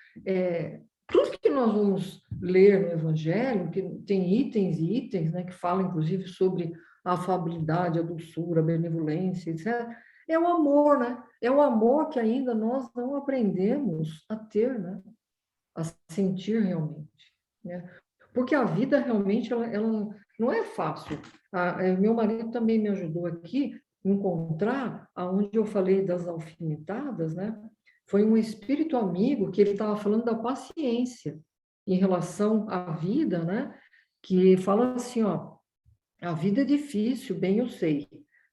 [SPEAKER 1] tudo que nós vamos ler no Evangelho, que tem itens e itens, né, que falam inclusive sobre a afabilidade, a doçura, a benevolência, etc. É o amor, né? É o amor que ainda nós não aprendemos a ter, né? A sentir realmente, né? Porque a vida realmente ela não é fácil. Meu marido também me ajudou aqui a encontrar aonde eu falei das alfinetadas, né? Foi um espírito amigo que ele estava falando da paciência em relação à vida, né? Que fala assim, ó, a vida é difícil, bem eu sei,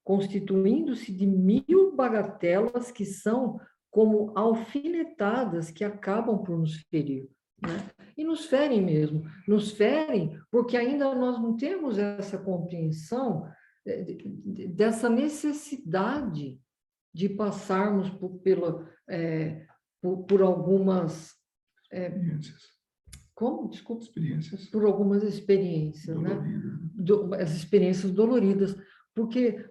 [SPEAKER 1] constituindo-se de 1000 bagatelas que são como alfinetadas que acabam por nos ferir, né? E nos ferem mesmo, nos ferem porque ainda nós não temos essa compreensão dessa necessidade de passarmos por algumas... Como? Desculpa.
[SPEAKER 4] Experiências.
[SPEAKER 1] Por algumas experiências, né? As experiências doloridas. Porque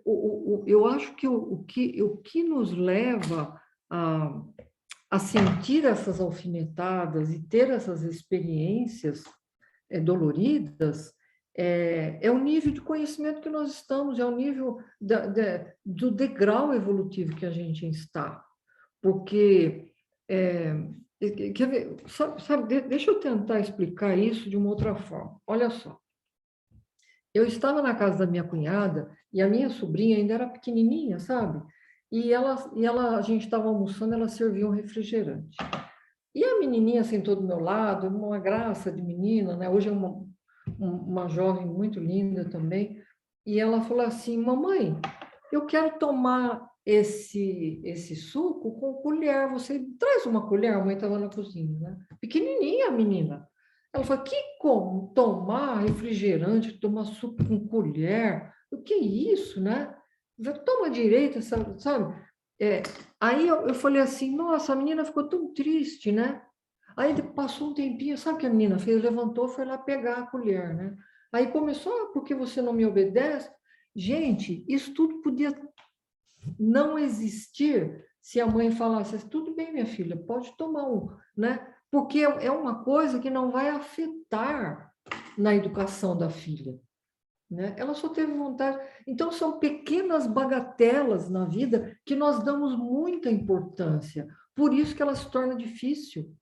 [SPEAKER 1] eu acho que o que nos leva a sentir essas alfinetadas e ter essas experiências doloridas é o nível de conhecimento que nós estamos, é o nível do degrau evolutivo que a gente está. Porque, quer ver, sabe, deixa eu tentar explicar isso de uma outra forma. Olha só, eu estava na casa da minha cunhada e a minha sobrinha ainda era pequenininha, sabe? E a gente estava almoçando, ela serviu um refrigerante. E a menininha sentou do meu lado, uma graça de menina, né? Hoje é uma jovem muito linda também. E ela falou assim: mamãe, eu quero tomar esse suco com colher. Você traz uma colher? A mãe estava na cozinha, né? Pequenininha a menina. Ela falou: que como? Tomar refrigerante, tomar suco com colher? O que é isso, né? Toma direito, sabe? Aí eu falei assim: nossa, a menina ficou tão triste, né? Aí passou um tempinho, sabe o que a menina fez? Levantou, foi lá pegar a colher, né? Aí começou: por que você não me obedece? Gente, isso tudo podia não existir se a mãe falasse: tudo bem, minha filha, pode tomar né? Porque é uma coisa que não vai afetar na educação da filha, né? Ela só teve vontade. Então, são pequenas bagatelas na vida que nós damos muita importância. Por isso que ela se torna difícil,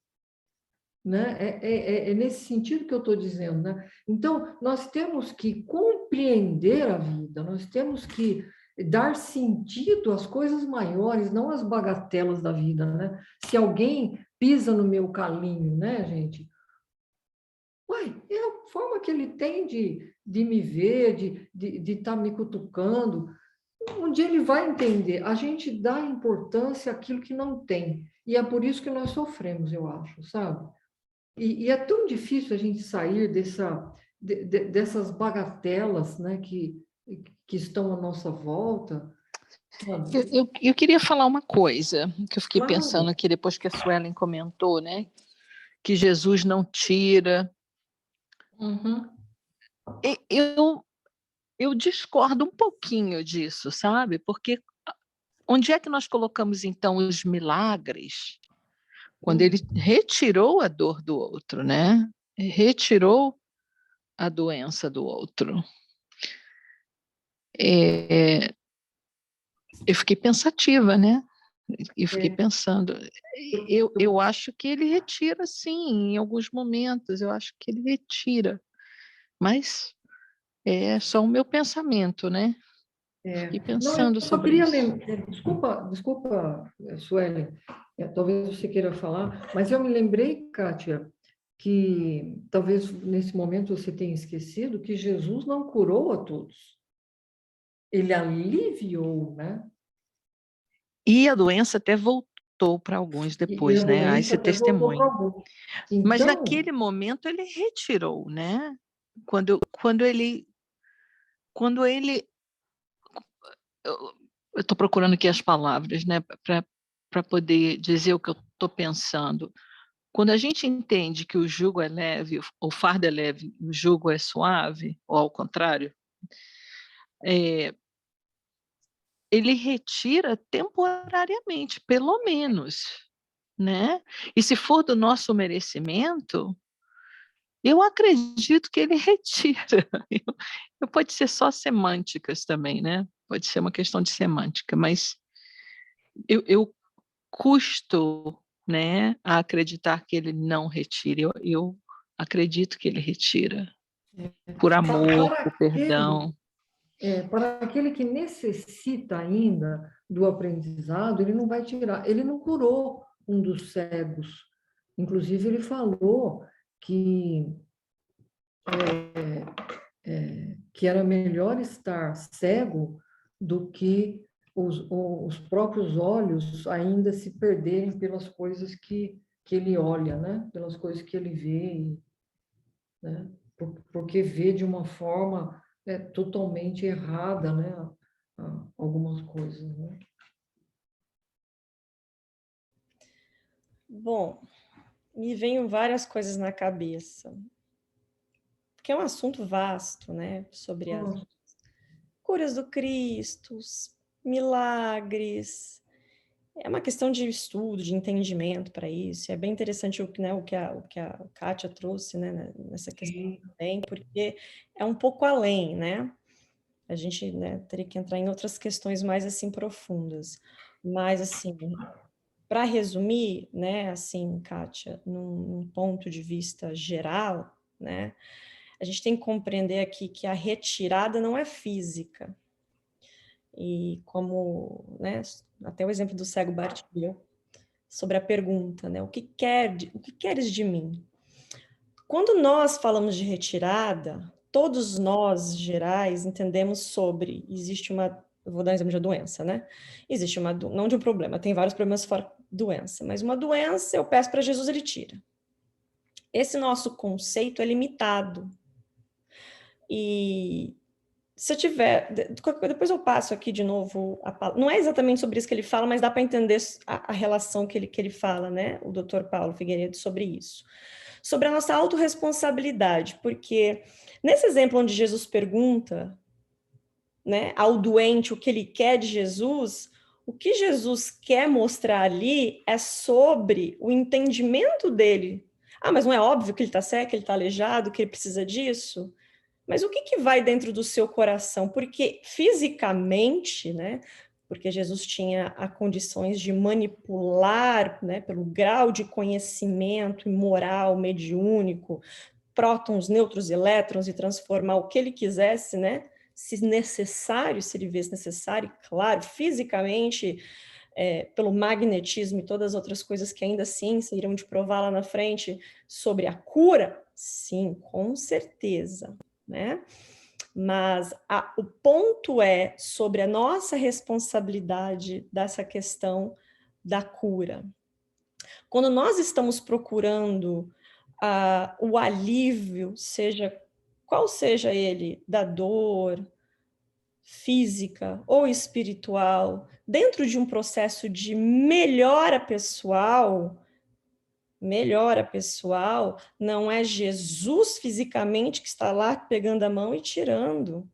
[SPEAKER 1] né? É nesse sentido que eu estou dizendo, né? Então, nós temos que compreender a vida, nós temos que dar sentido às coisas maiores, não às bagatelas da vida, né? Se alguém pisa no meu calinho, né, gente? Uai, é a forma que ele tem de me ver, de estar me cutucando. Um dia ele vai entender. A gente dá importância àquilo que não tem. E é por isso que nós sofremos, eu acho, sabe? E é tão difícil a gente sair dessas bagatelas, né, que estão à nossa volta.
[SPEAKER 2] Eu queria falar uma coisa que eu fiquei
[SPEAKER 1] Claro.
[SPEAKER 2] pensando aqui depois que a Suelen comentou, né? Que Jesus não tira.
[SPEAKER 1] Uhum.
[SPEAKER 2] Eu discordo um pouquinho disso, sabe? Porque onde é que nós colocamos, então, os milagres? Quando ele retirou a dor do outro, né? Retirou a doença do outro. Eu fiquei pensativa, né? E fiquei pensando, eu acho que ele retira, sim, em alguns momentos, eu acho que ele retira, mas é só o meu pensamento, né? Fiquei
[SPEAKER 1] Não, eu
[SPEAKER 2] pensando
[SPEAKER 1] só
[SPEAKER 2] sobre
[SPEAKER 1] queria
[SPEAKER 2] isso.
[SPEAKER 1] lembrar, desculpa, Suelen, talvez você queira falar, mas eu me lembrei, Kátia, que talvez nesse momento você tenha esquecido que Jesus não curou a todos. Ele aliviou, né?
[SPEAKER 2] E a doença até voltou para alguns
[SPEAKER 1] E
[SPEAKER 2] depois,
[SPEAKER 1] a
[SPEAKER 2] né? Há
[SPEAKER 1] doença
[SPEAKER 2] esse
[SPEAKER 1] até voltou para
[SPEAKER 2] testemunho.
[SPEAKER 1] alguns.
[SPEAKER 2] Mas
[SPEAKER 1] Então,
[SPEAKER 2] naquele momento ele retirou, né? Quando ele eu estou procurando aqui as palavras, né, para poder dizer o que eu estou pensando. Quando a gente entende que o jugo é leve, o fardo é leve, o jugo é suave, ou ao contrário, ele retira temporariamente, pelo menos, né? E se for do nosso merecimento, eu acredito que ele retira. Pode ser só semânticas também, né? Pode ser uma questão de semântica, mas eu custo, né, a acreditar que ele não retira. Eu acredito que ele retira, por amor, por perdão.
[SPEAKER 1] para aquele que necessita ainda do aprendizado, ele não vai tirar. Ele não curou um dos cegos. Inclusive, ele falou que que era melhor estar cego do que os próprios olhos ainda se perderem pelas coisas que ele olha, né? Pelas coisas que ele vê, né? Porque vê de uma forma totalmente errada, né? Algumas coisas, né?
[SPEAKER 3] Bom, me vêm várias coisas na cabeça, porque é um assunto vasto, né? Sobre as
[SPEAKER 1] Nossa,
[SPEAKER 3] curas do Cristo, os milagres. É uma questão de estudo, de entendimento para isso. É bem interessante né, o que a Kátia trouxe, né, nessa questão
[SPEAKER 1] sim.
[SPEAKER 3] também, porque é um pouco além, né? A gente, né, teria que entrar em outras questões mais assim profundas. Mas assim, para resumir, né, assim, Kátia, num ponto de vista geral, né, a gente tem que compreender aqui que a retirada não é física. E como, né, até o exemplo do cego Bartimeu, sobre a pergunta, né, o que queres de mim? Quando nós falamos de retirada, todos nós, gerais, entendemos sobre, existe uma, eu vou dar um exemplo de uma doença, né? Existe uma, não de um problema, tem vários problemas fora doença, mas uma doença, eu peço para Jesus, ele tira. Esse nosso conceito é limitado. E se eu tiver, depois eu passo aqui de novo a palavra. Não é exatamente sobre isso que ele fala, mas dá para entender a relação que ele fala, né? O doutor Paulo Figueiredo sobre isso. Sobre a nossa autorresponsabilidade, porque nesse exemplo onde Jesus pergunta, né, ao doente o que ele quer de Jesus, o que Jesus quer mostrar ali é sobre o entendimento dele. Ah, mas não é óbvio que ele está cego, que ele está aleijado, que ele precisa disso? Mas o que vai dentro do seu coração? Porque fisicamente, né? Porque Jesus tinha a condições de manipular, né, pelo grau de conhecimento moral mediúnico, prótons, nêutrons, elétrons e transformar o que ele quisesse, né? Se necessário, se ele visse necessário, claro, fisicamente, pelo magnetismo e todas as outras coisas que ainda a ciência irão de provar lá na frente sobre a cura, sim, com certeza, né? Mas o ponto é sobre a nossa responsabilidade dessa questão da cura. Quando nós estamos procurando o alívio, seja qual seja ele, da dor física ou espiritual, dentro de um processo de melhora pessoal, não é Jesus fisicamente que está lá pegando a mão e tirando,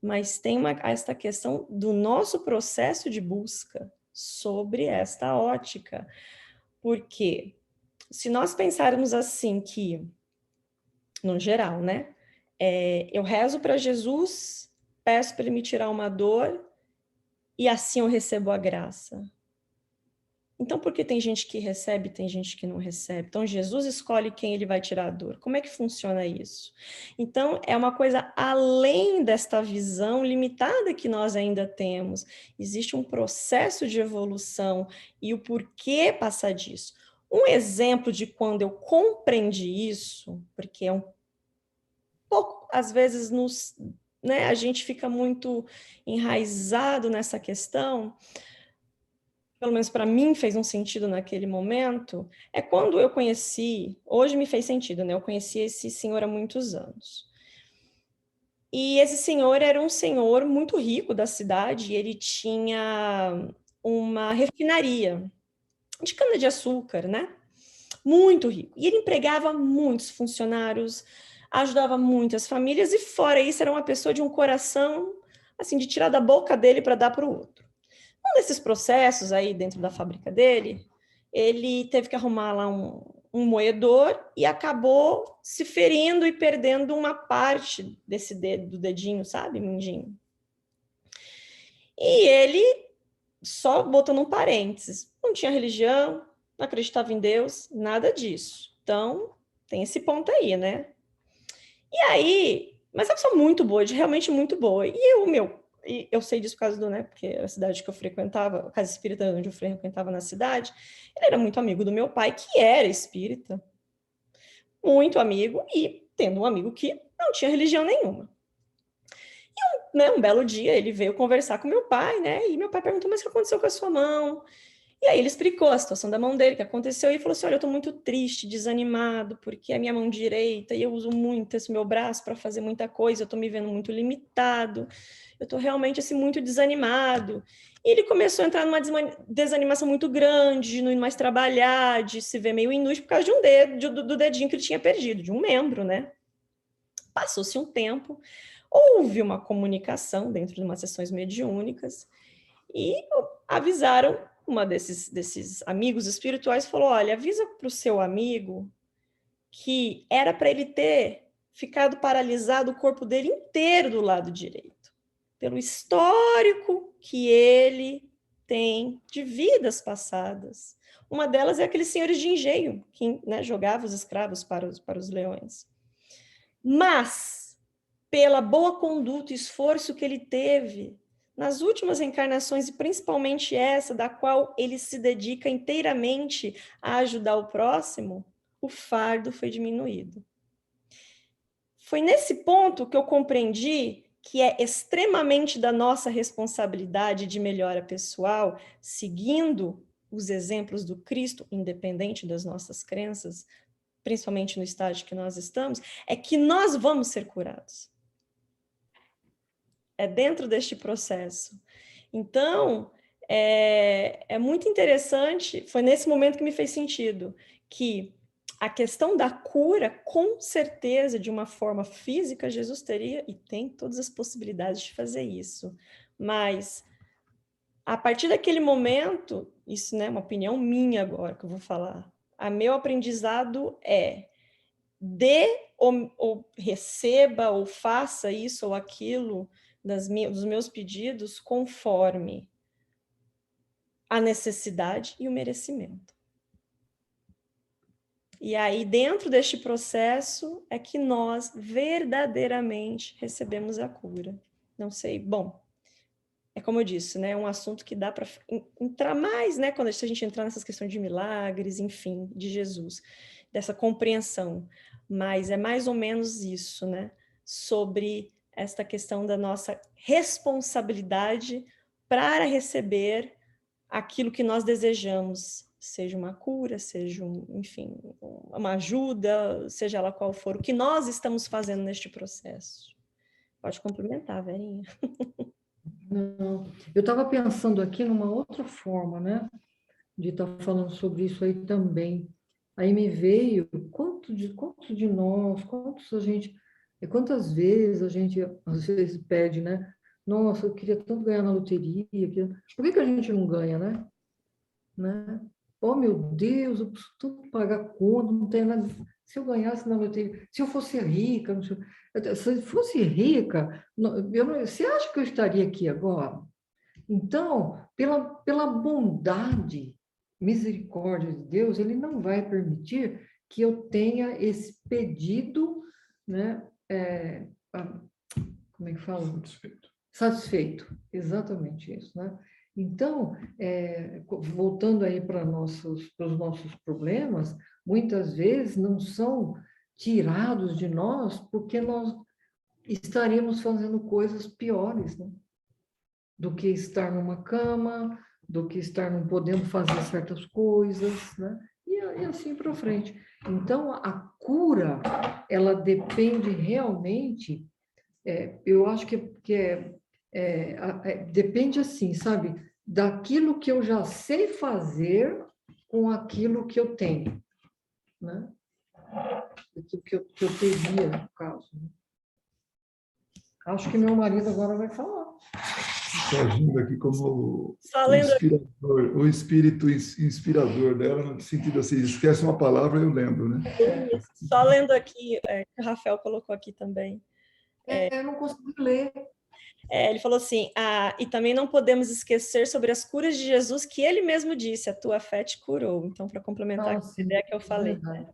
[SPEAKER 3] mas tem esta questão do nosso processo de busca sobre esta ótica. Porque se nós pensarmos assim que, no geral, né? Eu rezo para Jesus, peço para ele me tirar uma dor e assim eu recebo a graça. Então, por que tem gente que recebe e tem gente que não recebe? Então, Jesus escolhe quem ele vai tirar a dor. Como é que funciona isso? Então, é uma coisa além desta visão limitada que nós ainda temos. Existe um processo de evolução e o porquê passar disso. Um exemplo de quando eu compreendi isso, porque é um pouco, às vezes, né, a gente fica muito enraizado nessa questão, pelo menos para mim fez um sentido naquele momento, é quando eu conheci, hoje me fez sentido, né? Eu conheci esse senhor há muitos anos. E esse senhor era um senhor muito rico da cidade, e ele tinha uma refinaria de cana-de-açúcar, né? Muito rico. E ele empregava muitos funcionários, ajudava muitas famílias, e fora isso, era uma pessoa de um coração, assim, de tirar da boca dele para dar para o outro. Um desses processos aí dentro da fábrica dele, ele teve que arrumar lá um moedor e acabou se ferindo e perdendo uma parte desse dedo, do dedinho, sabe, mindinho. E ele, só botando um parênteses, não tinha religião, não acreditava em Deus, nada disso. Então, tem esse ponto aí, né? E aí, mas é uma pessoa muito boa, realmente muito boa. E eu sei disso por causa do, né, porque a cidade que eu frequentava, a casa espírita onde eu frequentava na cidade, ele era muito amigo do meu pai, que era espírita, muito amigo, e tendo um amigo que não tinha religião nenhuma. né, um belo dia, ele veio conversar com meu pai, né? E meu pai perguntou, mas o que aconteceu com a sua mão? E aí ele explicou a situação da mão dele, o que aconteceu, e falou assim, olha, eu tô muito triste, desanimado, porque é a minha mão direita, e eu uso muito esse meu braço para fazer muita coisa, eu tô me vendo muito limitado, eu tô realmente, assim, muito desanimado. E ele começou a entrar numa desanimação muito grande, de não ir mais trabalhar, de se ver meio inútil por causa de um dedo, do dedinho que ele tinha perdido, de um membro, né? Passou-se um tempo, houve uma comunicação dentro de umas sessões mediúnicas, e avisaram uma desses amigos espirituais, falou, olha, avisa para o seu amigo que era para ele ter ficado paralisado o corpo dele inteiro do lado direito, pelo histórico que ele tem de vidas passadas. Uma delas é aqueles senhores de engenho, que, né, jogavam os escravos para os leões. Mas, pela boa conduta e esforço que ele teve nas últimas encarnações, e principalmente essa, da qual ele se dedica inteiramente a ajudar o próximo, o fardo foi diminuído. Foi nesse ponto que eu compreendi que é extremamente da nossa responsabilidade de melhora pessoal, seguindo os exemplos do Cristo, independente das nossas crenças, principalmente no estágio que nós estamos, é que nós vamos ser curados. É dentro deste processo. Então, é muito interessante, foi nesse momento que me fez sentido, que a questão da cura, com certeza, de uma forma física, Jesus teria e tem todas as possibilidades de fazer isso. Mas, a partir daquele momento, isso, né, é uma opinião minha agora que eu vou falar, a meu aprendizado é dê ou receba ou faça isso ou aquilo dos meus pedidos conforme a necessidade e o merecimento. E aí, dentro deste processo, é que nós verdadeiramente recebemos a cura. Não sei, bom, é como eu disse, né? É um assunto que dá para entrar mais, né? Quando a gente entrar nessas questões de milagres, enfim, de Jesus, dessa compreensão. Mas é mais ou menos isso, né? Sobre esta questão da nossa responsabilidade para receber aquilo que nós desejamos, seja uma cura, seja, enfim, uma ajuda, seja ela qual for, o que nós estamos fazendo neste processo. Pode complementar, Verinha.
[SPEAKER 1] Não, eu estava pensando aqui numa outra forma, né, de estar falando sobre isso aí também. Aí me veio quantos de nós, quantas vezes a gente às vezes pede, né? Nossa, eu queria tanto ganhar na loteria. Por que a gente não ganha, né? Oh, meu Deus, eu preciso tanto pagar conta, não tem nada. Se eu ganhasse na loteria, se eu fosse rica, não sei, se eu fosse rica, você acha que eu estaria aqui agora? Então, pela bondade, misericórdia de Deus, Ele não vai permitir que eu tenha esse pedido, né? Como é que fala? Satisfeito, exatamente isso, né? Então, voltando aí para os nossos problemas, muitas vezes não são tirados de nós porque nós estaríamos fazendo coisas piores, né? Do que estar numa cama, do que estar não podendo fazer certas coisas, né? E assim para frente. Então, a cura, ela depende realmente, eu acho que depende assim, sabe? Daquilo que eu já sei fazer com aquilo que eu tenho, né? Aquilo que eu teria, no caso. Né? Acho que meu marido agora vai falar.
[SPEAKER 4] Estou agindo aqui como
[SPEAKER 3] o
[SPEAKER 4] espírito inspirador dela, no sentido assim, esquece uma palavra, eu lembro, né?
[SPEAKER 3] Só lendo aqui, que o Rafael colocou aqui também.
[SPEAKER 1] Eu não consigo ler.
[SPEAKER 3] Ele falou assim, e também não podemos esquecer sobre as curas de Jesus, que ele mesmo disse, a tua fé te curou. Então, para complementar a ideia que eu falei. Né?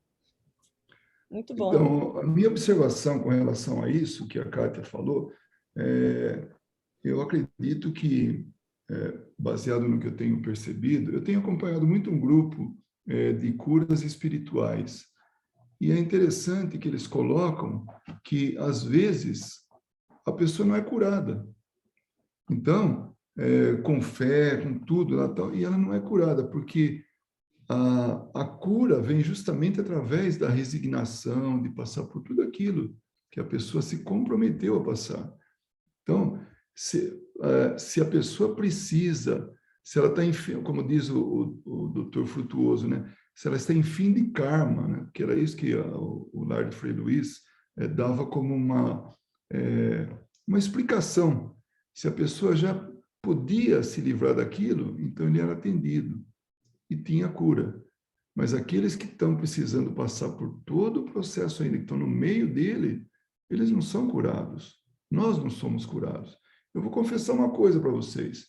[SPEAKER 3] Muito bom.
[SPEAKER 4] Então, a minha observação com relação a isso, que a Kátia falou, eu acredito que, baseado no que eu tenho percebido, eu tenho acompanhado muito um grupo de curas espirituais. E é interessante que eles colocam que, às vezes, a pessoa não é curada. Então, com fé, com tudo, lá, tal, e ela não é curada, porque a cura vem justamente através da resignação, de passar por tudo aquilo que a pessoa se comprometeu a passar. Então, se a pessoa precisa, se ela está em fim, como diz o doutor Frutuoso, né? Se ela está em fim de karma, né? Que era isso que o Lar de Frei Luís dava como uma explicação. Se a pessoa já podia se livrar daquilo, então ele era atendido e tinha cura. Mas aqueles que estão precisando passar por todo o processo ainda, que estão no meio dele, eles não são curados. Nós não somos curados. Eu vou confessar uma coisa para vocês.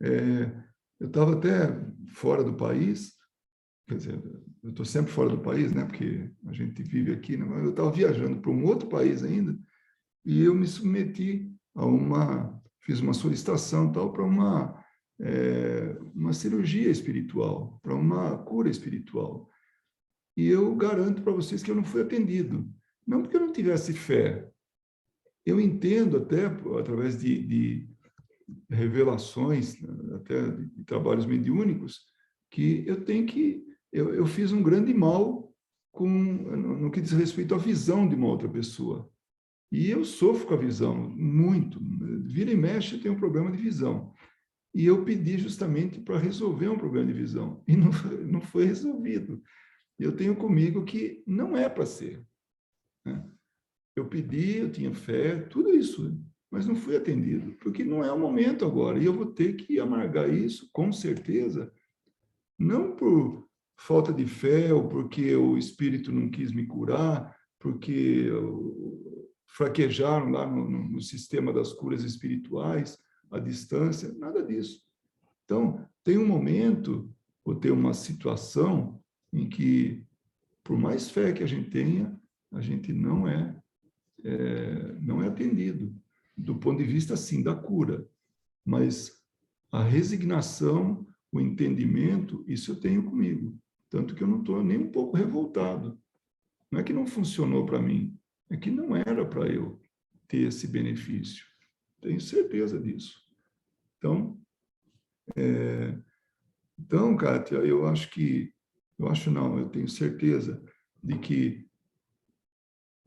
[SPEAKER 4] Eu estava até fora do país, quer dizer, eu estou sempre fora do país, né? Porque a gente vive aqui, né? Mas eu estava viajando para um outro país ainda, e eu me submeti fiz uma solicitação tal para uma cirurgia espiritual, para uma cura espiritual. E eu garanto para vocês que eu não fui atendido. Não porque eu não tivesse fé. Eu entendo até, através de revelações, até de trabalhos mediúnicos, que eu fiz um grande mal no que diz respeito à visão de uma outra pessoa. E eu sofro com a visão, muito. Vira e mexe, eu tenho um problema de visão. E eu pedi justamente para resolver um problema de visão. E não foi resolvido. Eu tenho comigo que não é para ser. Né? Eu pedi, eu tinha fé, tudo isso, mas não fui atendido, porque não é o momento agora. E eu vou ter que amargar isso, com certeza, não por falta de fé, ou porque o espírito não quis me curar, porque fraquejaram lá no sistema das curas espirituais, à distância, nada disso. Então, tem um momento, ou tem uma situação em que, por mais fé que a gente tenha, a gente não é atendido, do ponto de vista, sim, da cura. Mas a resignação, o entendimento, isso eu tenho comigo. Tanto que eu não estou nem um pouco revoltado. Não é que não funcionou para mim, é que não era para eu ter esse benefício. Tenho certeza disso. Então, Kátia, eu tenho certeza de que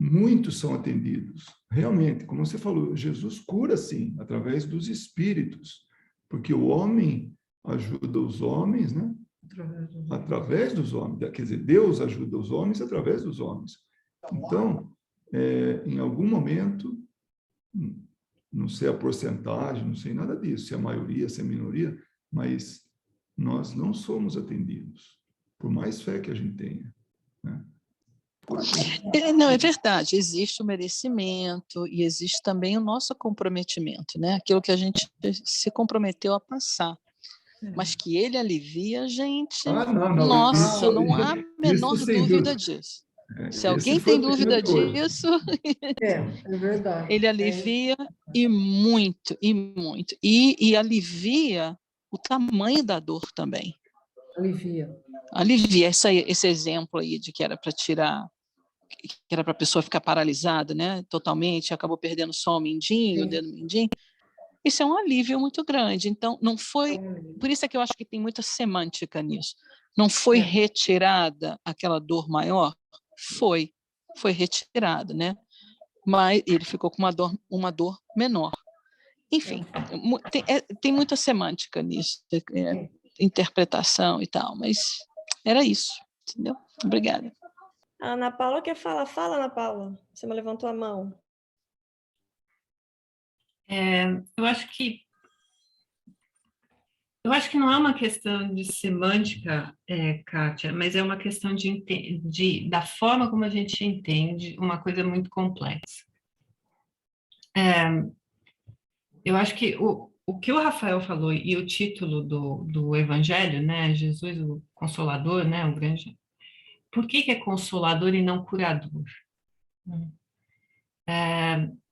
[SPEAKER 4] muitos são atendidos. Realmente, como você falou, Jesus cura, sim, através dos espíritos, porque o homem ajuda os homens, né? Através dos homens. Quer dizer, Deus ajuda os homens através dos homens. Então, em algum momento, não sei a porcentagem, não sei nada disso, se é a maioria, se é a minoria, mas nós não somos atendidos, por mais fé que a gente tenha, né?
[SPEAKER 2] Não, é verdade, existe o merecimento e existe também o nosso comprometimento, né? Aquilo que a gente se comprometeu a passar. Mas que ele alivia a gente,
[SPEAKER 4] Não,
[SPEAKER 2] nossa, não há a menor dúvida disso. Se alguém tem dúvida disso,
[SPEAKER 1] É verdade.
[SPEAKER 2] ele alivia e muito, e muito. E alivia o tamanho da dor também. Alivia esse exemplo aí de que era para tirar, que era para a pessoa ficar paralisada, né, totalmente, acabou perdendo só o mindinho, o dedo mindinho. Isso é um alívio muito grande. Então, não foi... Por isso é que eu acho que tem muita semântica nisso. Não foi retirada aquela dor maior? Foi retirada, né? Mas ele ficou com uma dor menor. Enfim, tem muita semântica nisso, interpretação e tal, mas era isso, entendeu? Obrigada.
[SPEAKER 3] A Ana Paula quer falar. Fala, Ana Paula. Você me levantou a mão.
[SPEAKER 5] Eu acho que não é uma questão de semântica, Kátia, mas é uma questão da forma como a gente entende uma coisa muito complexa. Eu acho que o que o Rafael falou e o título do Evangelho, né, Jesus, o Consolador, né, o grande... Por que é consolador e não curador?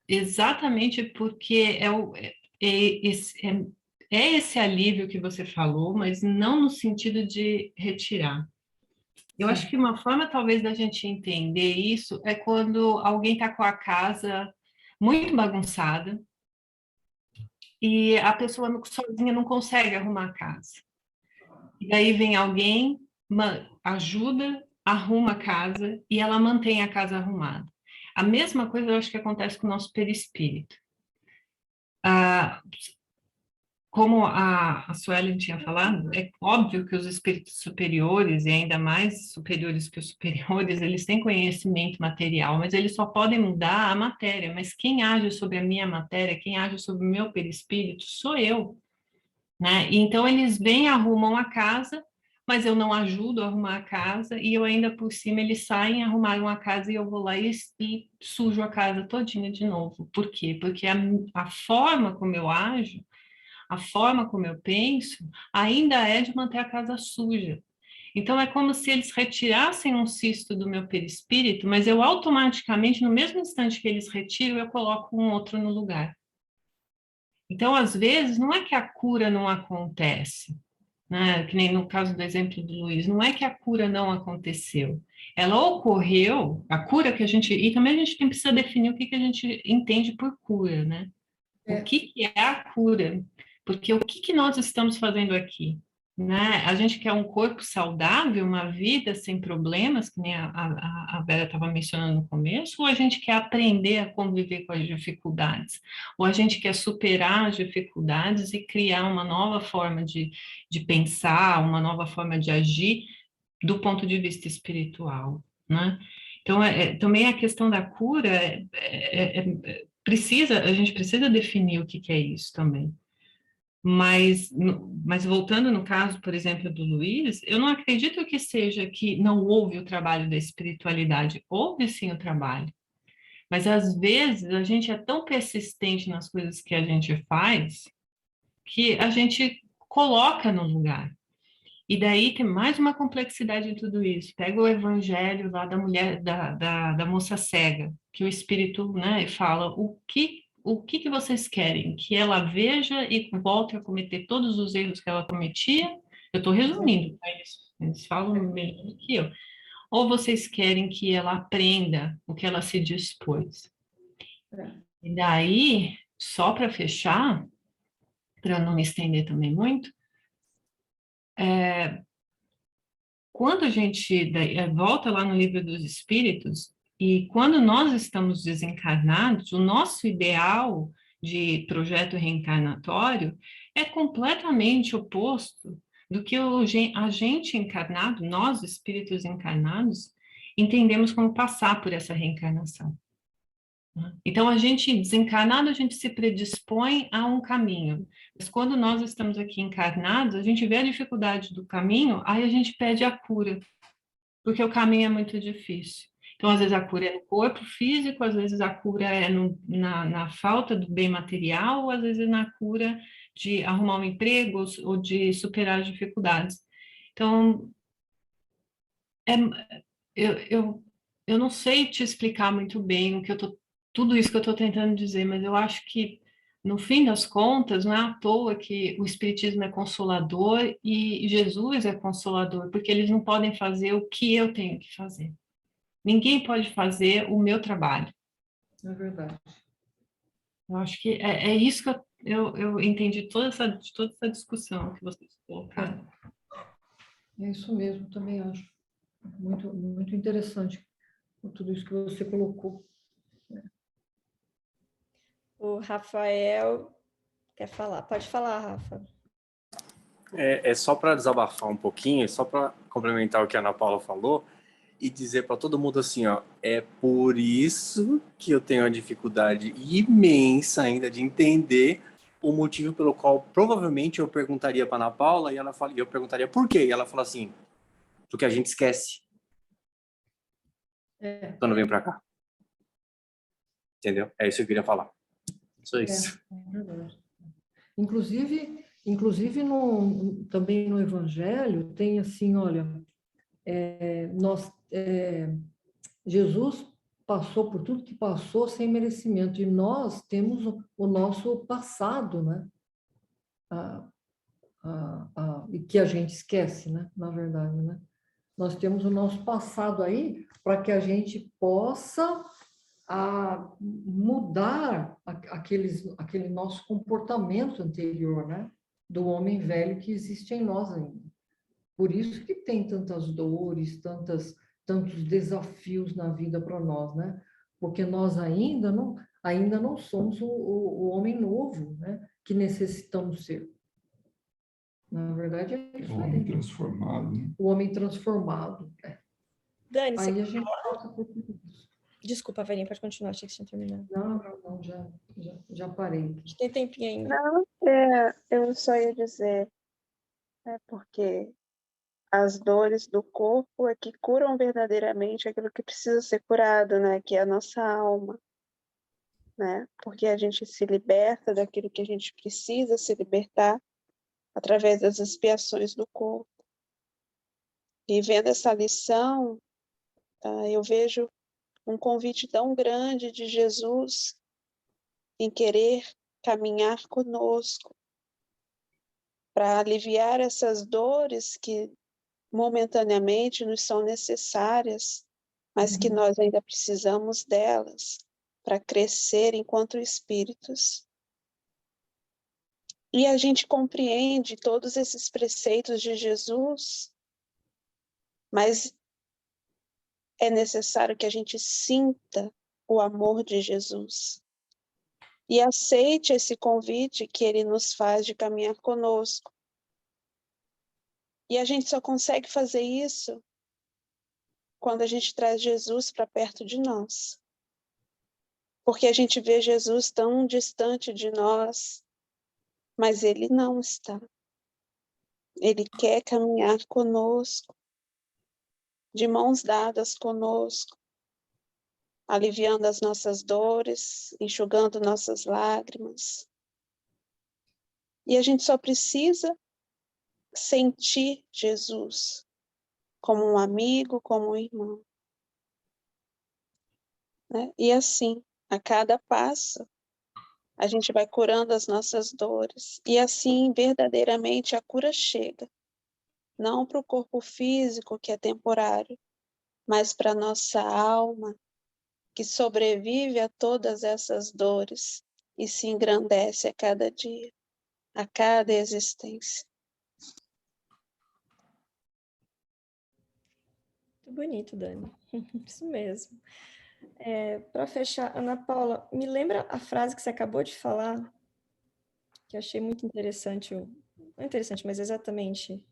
[SPEAKER 5] Exatamente porque esse alívio que você falou, mas não no sentido de retirar. Eu acho que uma forma, talvez, da gente entender isso é quando alguém está com a casa muito bagunçada, e a pessoa sozinha não consegue arrumar a casa. E daí vem alguém, ajuda, arruma a casa e ela mantém a casa arrumada. A mesma coisa eu acho que acontece com o nosso perispírito. Como a Suelen tinha falado, é óbvio que os espíritos superiores, e ainda mais superiores que os superiores, eles têm conhecimento material, mas eles só podem mudar a matéria. Mas quem age sobre a minha matéria, quem age sobre o meu perispírito, sou eu, né? E então eles vêm, arrumam a casa, mas eu não ajudo a arrumar a casa, e eu ainda por cima eles saem, arrumaram a casa e eu vou lá e sujo a casa todinha de novo. Por quê? Porque a forma como eu ajo, a forma como eu penso, ainda é de manter a casa suja. Então, é como se eles retirassem um cisto do meu perispírito, mas eu automaticamente, no mesmo instante que eles retiram, eu coloco um outro no lugar. Então, às vezes, não é que a cura não acontece, né? Que nem no caso do exemplo do Luiz, não é que a cura não aconteceu. Ela ocorreu, a cura que a gente... E também a gente precisa definir o que a gente entende por cura, né? O que é a cura? Porque o que nós estamos fazendo aqui? Né? A gente quer um corpo saudável, uma vida sem problemas, que nem a Vera estava mencionando no começo, ou a gente quer aprender a conviver com as dificuldades? Ou a gente quer superar as dificuldades e criar uma nova forma de pensar, uma nova forma de agir do ponto de vista espiritual, né? Então, também a questão da cura a gente precisa definir o que é isso também. Mas voltando no caso, por exemplo, do Luiz, eu não acredito que seja que não houve o trabalho da espiritualidade. Houve sim o trabalho. Mas às vezes a gente é tão persistente nas coisas que a gente faz que a gente coloca no lugar. E daí tem mais uma complexidade em tudo isso. Pega o evangelho lá da mulher, da moça cega, que o Espírito, né, fala o que vocês querem? Que ela veja e volte a cometer todos os erros que ela cometia? Eu estou resumindo, tá? Eles falam melhor do que eu. Ou vocês querem que ela aprenda o que ela se dispôs? E daí, só para fechar, para não me estender também muito, quando a gente volta lá no Livro dos Espíritos, e quando nós estamos desencarnados, o nosso ideal de projeto reencarnatório é completamente oposto do que a gente encarnado, nós, espíritos encarnados, entendemos como passar por essa reencarnação. Então, a gente desencarnado, a gente se predispõe a um caminho. Mas quando nós estamos aqui encarnados, a gente vê a dificuldade do caminho, aí a gente pede a cura, porque o caminho é muito difícil. Então, às vezes a cura é no corpo físico, às vezes a cura é na falta do bem material, ou às vezes é na cura de arrumar um emprego ou de superar as dificuldades. Então, é, eu não sei te explicar muito bem tudo isso que eu estou tentando dizer, mas eu acho que, no fim das contas, não é à toa que o Espiritismo é consolador e Jesus é consolador, porque eles não podem fazer o que eu tenho que fazer. Ninguém pode fazer o meu trabalho.
[SPEAKER 1] É verdade.
[SPEAKER 5] Eu acho que é isso que eu entendi de toda essa discussão que vocês colocaram.
[SPEAKER 1] É isso mesmo, também acho. Muito, muito interessante tudo isso que você colocou.
[SPEAKER 3] O Rafael quer falar. Pode falar, Rafa.
[SPEAKER 6] É só para desabafar um pouquinho, só para complementar o que a Ana Paula falou e dizer para todo mundo assim, ó, é por isso que eu tenho uma dificuldade imensa ainda de entender o motivo pelo qual provavelmente eu perguntaria para Ana Paula e eu perguntaria por quê, e ela fala assim, porque a gente esquece quando vem para cá. Entendeu? É isso que eu queria falar. Só isso.
[SPEAKER 1] É verdade. Inclusive também no Evangelho tem assim, olha, Jesus passou por tudo que passou sem merecimento, e nós temos o nosso passado, né? E que a gente esquece, né? Na verdade, né? Nós temos o nosso passado aí para que a gente possa a mudar aquele nosso comportamento anterior, né? Do homem velho que existe em nós ainda. Por isso que tem tantas dores, tantos desafios na vida para nós, né? Porque nós ainda não somos o homem novo, né? Que necessitamos ser. Na verdade, é isso
[SPEAKER 4] O homem
[SPEAKER 1] aí.
[SPEAKER 4] transformado, né?
[SPEAKER 1] O homem transformado.
[SPEAKER 3] Dani, você...
[SPEAKER 1] Aí a gente passa por tudo isso.
[SPEAKER 3] Desculpa, Verinha, pode continuar, achei que você tinha terminado.
[SPEAKER 1] Não, já parei.
[SPEAKER 3] A gente tem tempinho ainda.
[SPEAKER 7] Não, eu só ia dizer, porque as dores do corpo é que curam verdadeiramente aquilo que precisa ser curado, né? Que é a nossa alma, né? Porque a gente se liberta daquilo que a gente precisa se libertar através das expiações do corpo. E vendo essa lição, eu vejo um convite tão grande de Jesus em querer caminhar conosco para aliviar essas dores que momentaneamente nos são necessárias, mas que nós ainda precisamos delas para crescer enquanto espíritos. E a gente compreende todos esses preceitos de Jesus, mas é necessário que a gente sinta o amor de Jesus e aceite esse convite que ele nos faz de caminhar conosco. E a gente só consegue fazer isso quando a gente traz Jesus para perto de nós. Porque a gente vê Jesus tão distante de nós, mas ele não está. Ele quer caminhar conosco, de mãos dadas conosco, aliviando as nossas dores, enxugando nossas lágrimas. E a gente só precisa sentir Jesus como um amigo, como um irmão. Né? E assim, a cada passo, a gente vai curando as nossas dores. E assim, verdadeiramente, a cura chega. Não para o corpo físico, que é temporário, mas para a nossa alma, que sobrevive a todas essas dores e se engrandece a cada dia, a cada existência.
[SPEAKER 3] Muito bonito, Dani. Isso mesmo. Para fechar, Ana Paula, me lembra a frase que você acabou de falar, que eu achei muito interessante, não interessante, mas exatamente.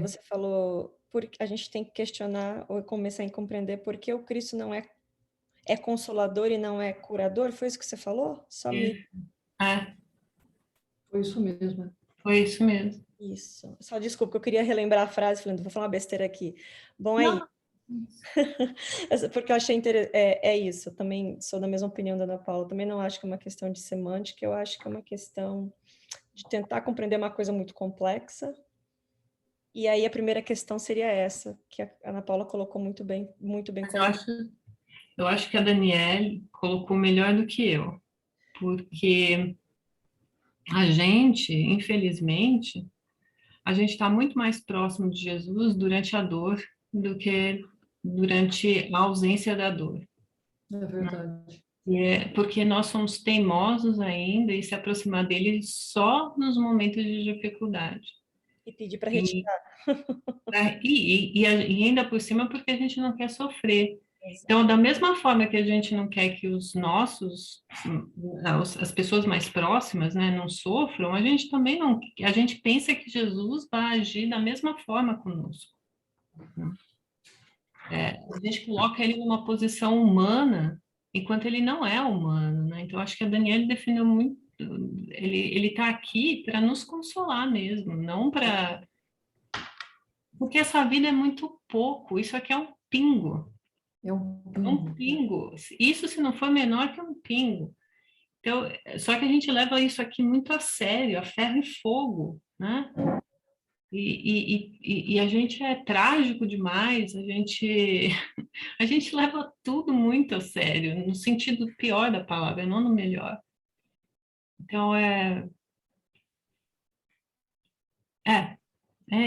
[SPEAKER 3] Você falou, a gente tem que questionar ou começar a compreender por que o Cristo não é consolador e não é curador? Foi isso que você falou?
[SPEAKER 1] Foi isso mesmo. Né?
[SPEAKER 5] Foi isso mesmo.
[SPEAKER 3] Isso. Só desculpa, eu queria relembrar a frase, falando, vou falar uma besteira aqui. Bom, é isso. Porque eu achei interessante. É isso, eu também sou da mesma opinião da Ana Paula. Também não acho que é uma questão de semântica, eu acho que é uma questão de tentar compreender uma coisa muito complexa. E aí a primeira questão seria essa, que a Ana Paula colocou muito bem
[SPEAKER 5] Eu acho que a Daniele colocou melhor do que eu, porque a gente, infelizmente, a gente está muito mais próximo de Jesus durante a dor do que durante a ausência da dor.
[SPEAKER 1] É verdade.
[SPEAKER 5] Porque nós somos teimosos ainda e se aproximar dele só nos momentos de dificuldade.
[SPEAKER 3] E pedir para retirar.
[SPEAKER 5] E ainda por cima porque a gente não quer sofrer. Então, da mesma forma que a gente não quer que os nossos, as pessoas mais próximas, né, não sofram, a gente também não, a gente pensa que Jesus vai agir da mesma forma conosco. A gente coloca ele numa posição humana, enquanto ele não é humano, né? Então, acho que a Daniela definiu muito, ele está aqui para nos consolar mesmo, não para... Porque essa vida é muito pouco, isso aqui é um pingo.
[SPEAKER 1] É um
[SPEAKER 5] Um pingo. Isso se não for menor que um pingo. Então, só que a gente leva isso aqui muito a sério, a ferro e fogo, né? E a gente é trágico demais, a gente leva tudo muito a sério, no sentido pior da palavra, não no melhor. Então, é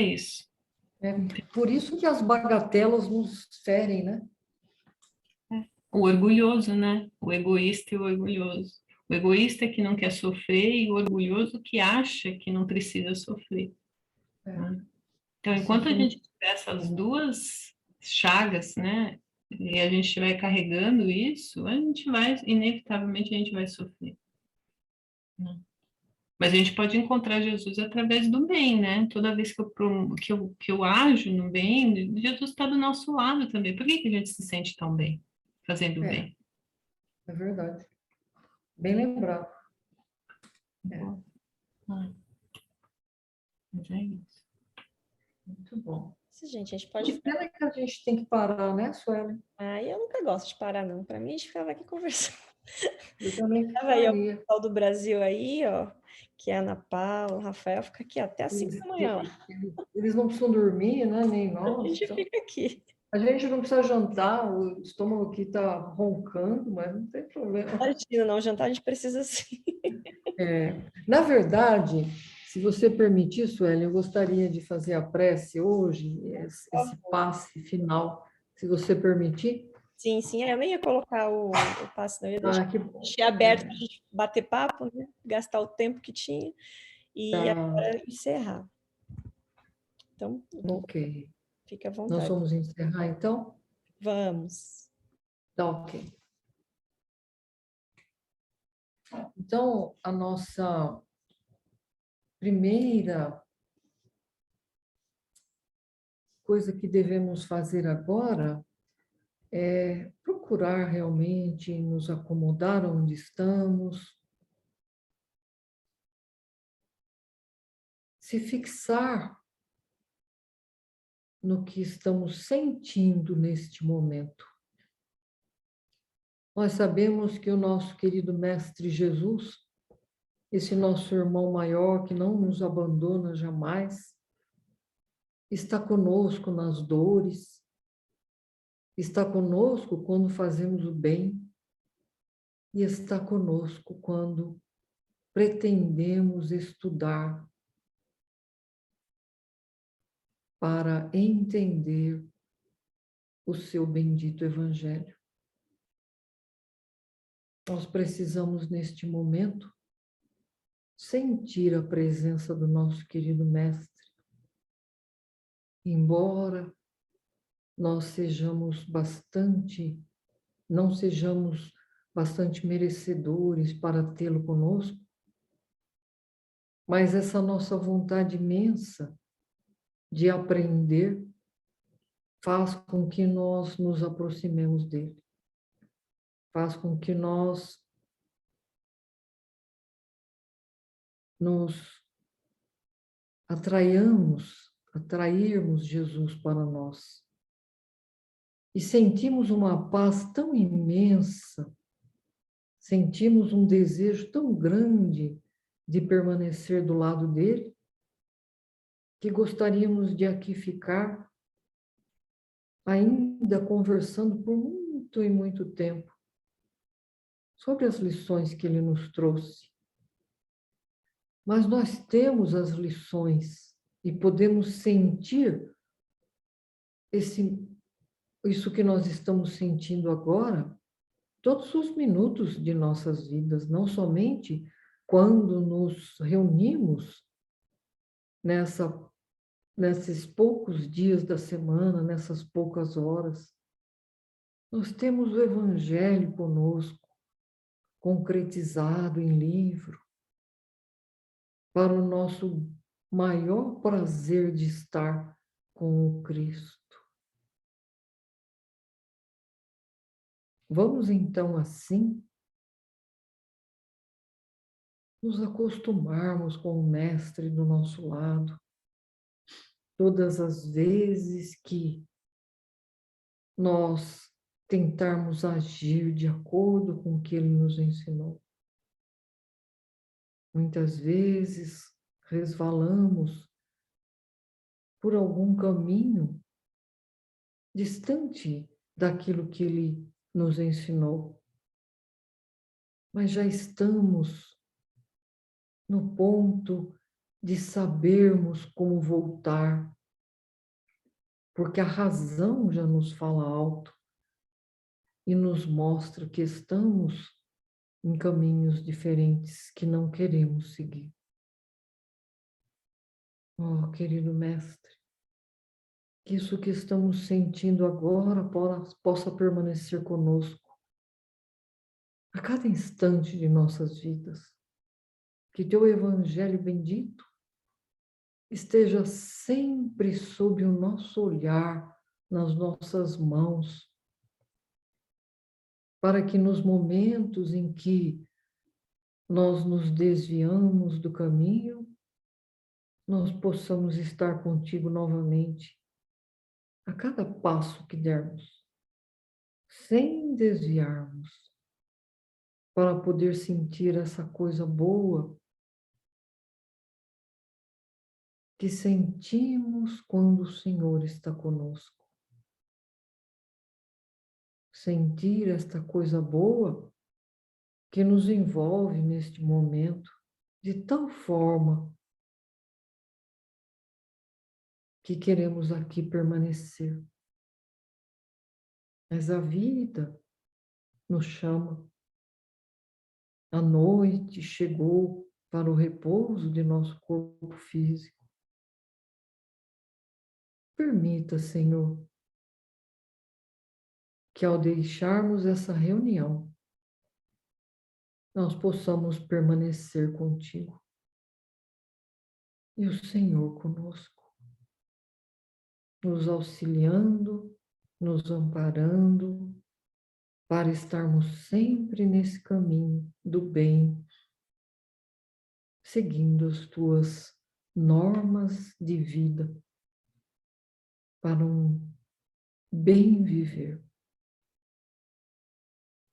[SPEAKER 5] isso.
[SPEAKER 1] Por isso que as bagatelas nos ferem, né?
[SPEAKER 5] O orgulhoso, né? O egoísta e o orgulhoso. O egoísta é que não quer sofrer e o orgulhoso que acha que não precisa sofrer. Né? Então, enquanto a gente tiver essas duas chagas, né? E a gente estiver carregando isso, a gente vai, inevitavelmente, a gente vai sofrer. Né? Mas a gente pode encontrar Jesus através do bem, né? Toda vez que eu ajo no bem, Jesus está do nosso lado também. Por que a gente se sente tão bem fazendo o bem?
[SPEAKER 1] É verdade. Bem lembrado.
[SPEAKER 5] Mas é isso.
[SPEAKER 1] Muito bom.
[SPEAKER 3] Gente, a gente pode...
[SPEAKER 1] Pena que a gente tem que parar, né, Sueli?
[SPEAKER 3] Eu nunca gosto de parar, não. Para mim, a gente ficava aqui conversando.
[SPEAKER 1] Eu também
[SPEAKER 3] Tava aí o
[SPEAKER 1] faria.
[SPEAKER 3] pessoal do Brasil aí, ó, que é a Ana Paula, o Rafael, fica aqui até às 5 da manhã.
[SPEAKER 1] Eles não precisam dormir, né? Nem
[SPEAKER 3] A
[SPEAKER 1] nós.
[SPEAKER 3] gente
[SPEAKER 1] Então,
[SPEAKER 3] fica aqui.
[SPEAKER 1] a gente não precisa jantar, o estômago aqui está roncando, mas não tem problema.
[SPEAKER 3] Imagina, não, jantar a gente precisa sim.
[SPEAKER 1] Na verdade, se você permitir, Sueli, eu gostaria de fazer a prece hoje, esse passe final, se você permitir.
[SPEAKER 3] Sim, sim. Eu nem ia colocar o passe, não. Eu ia deixar,
[SPEAKER 1] Que bom.
[SPEAKER 3] deixar aberto para a gente bater papo, né? Gastar o tempo que tinha e agora encerrar. Então,
[SPEAKER 1] Ok.
[SPEAKER 3] fica à
[SPEAKER 1] Nós
[SPEAKER 3] vontade.
[SPEAKER 1] vamos encerrar, então?
[SPEAKER 3] Vamos.
[SPEAKER 1] Tá, ok. Então, a nossa primeira coisa que devemos fazer agora é procurar realmente nos acomodar onde estamos, se fixar no que estamos sentindo neste momento. Nós sabemos que o nosso querido Mestre Jesus, esse nosso irmão maior que não nos abandona jamais, está conosco nas dores, está conosco quando fazemos o bem e está conosco quando pretendemos estudar para entender o seu bendito Evangelho. Nós precisamos, neste momento, sentir a presença do nosso querido Mestre. Embora nós não sejamos bastante merecedores para tê-lo conosco, mas essa nossa vontade imensa de aprender faz com que nós nos aproximemos dele, faz com que nós nos atrairmos Jesus para nós. E sentimos uma paz tão imensa, sentimos um desejo tão grande de permanecer do lado dele, que gostaríamos de aqui ficar ainda conversando por muito e muito tempo sobre as lições que ele nos trouxe. Mas nós temos as lições e podemos sentir isso que nós estamos sentindo agora, todos os minutos de nossas vidas, não somente quando nos reunimos nesses poucos dias da semana, nessas poucas horas. Nós temos o Evangelho conosco, concretizado em livro, para o nosso maior prazer de estar com o Cristo. Vamos então assim nos acostumarmos com o Mestre do nosso lado, todas as vezes que nós tentarmos agir de acordo com o que ele nos ensinou. Muitas vezes resvalamos por algum caminho distante daquilo que ele nos ensinou. Mas já estamos no ponto de sabermos como voltar, porque a razão já nos fala alto. e nos mostra que estamos em caminhos diferentes que não queremos seguir. Oh, querido Mestre, que isso que estamos sentindo agora possa permanecer conosco a cada instante de nossas vidas. Que teu Evangelho bendito esteja sempre sob o nosso olhar, nas nossas mãos, para que nos momentos em que nós nos desviamos do caminho, nós possamos estar contigo novamente, a cada passo que dermos, sem desviarmos, para poder sentir essa coisa boa que sentimos quando o Senhor está conosco. Sentir esta coisa boa que nos envolve neste momento, de tal forma que queremos aqui permanecer. Mas a vida nos chama. A noite chegou para o repouso de nosso corpo físico. Permita, Senhor, que ao deixarmos essa reunião, nós possamos permanecer contigo. E o Senhor conosco, nos auxiliando, nos amparando, para estarmos sempre nesse caminho do bem, seguindo as tuas normas de vida, para um bem viver.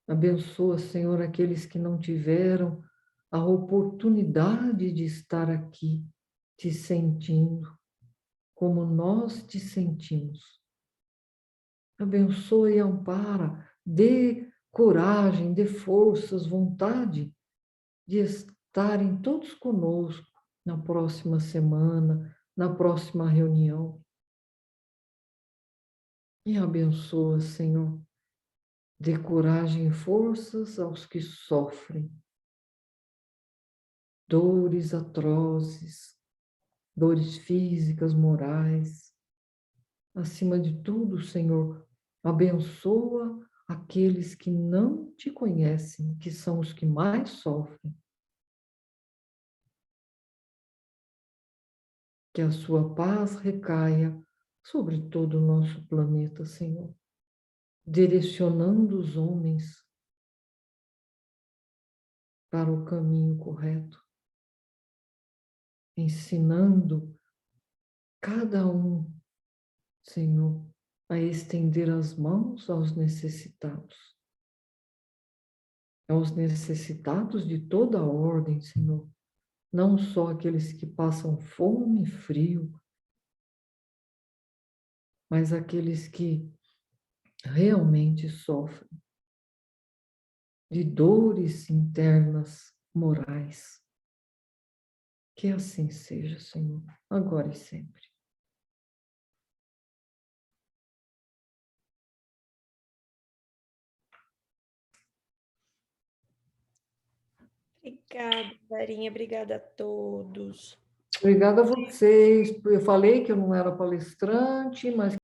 [SPEAKER 1] Abençoa, Senhor, aqueles que não tiveram a oportunidade de estar aqui, te sentindo como nós te sentimos. Abençoa e ampara, dê coragem, dê forças, vontade de estarem todos conosco na próxima semana, na próxima reunião. E abençoa, Senhor, dê coragem e forças aos que sofrem dores atrozes, dores físicas, morais. Acima de tudo, Senhor, abençoa aqueles que não te conhecem, que são os que mais sofrem. Que a sua paz recaia sobre todo o nosso planeta, Senhor, direcionando os homens para o caminho correto, ensinando cada um, Senhor, a estender as mãos aos necessitados de toda a ordem, Senhor, não só aqueles que passam fome e frio, mas aqueles que realmente sofrem de dores internas morais. Que assim seja, Senhor, agora e sempre.
[SPEAKER 3] Obrigada, Varinha. Obrigada a todos.
[SPEAKER 1] Obrigada a vocês. Eu falei que eu não era palestrante, mas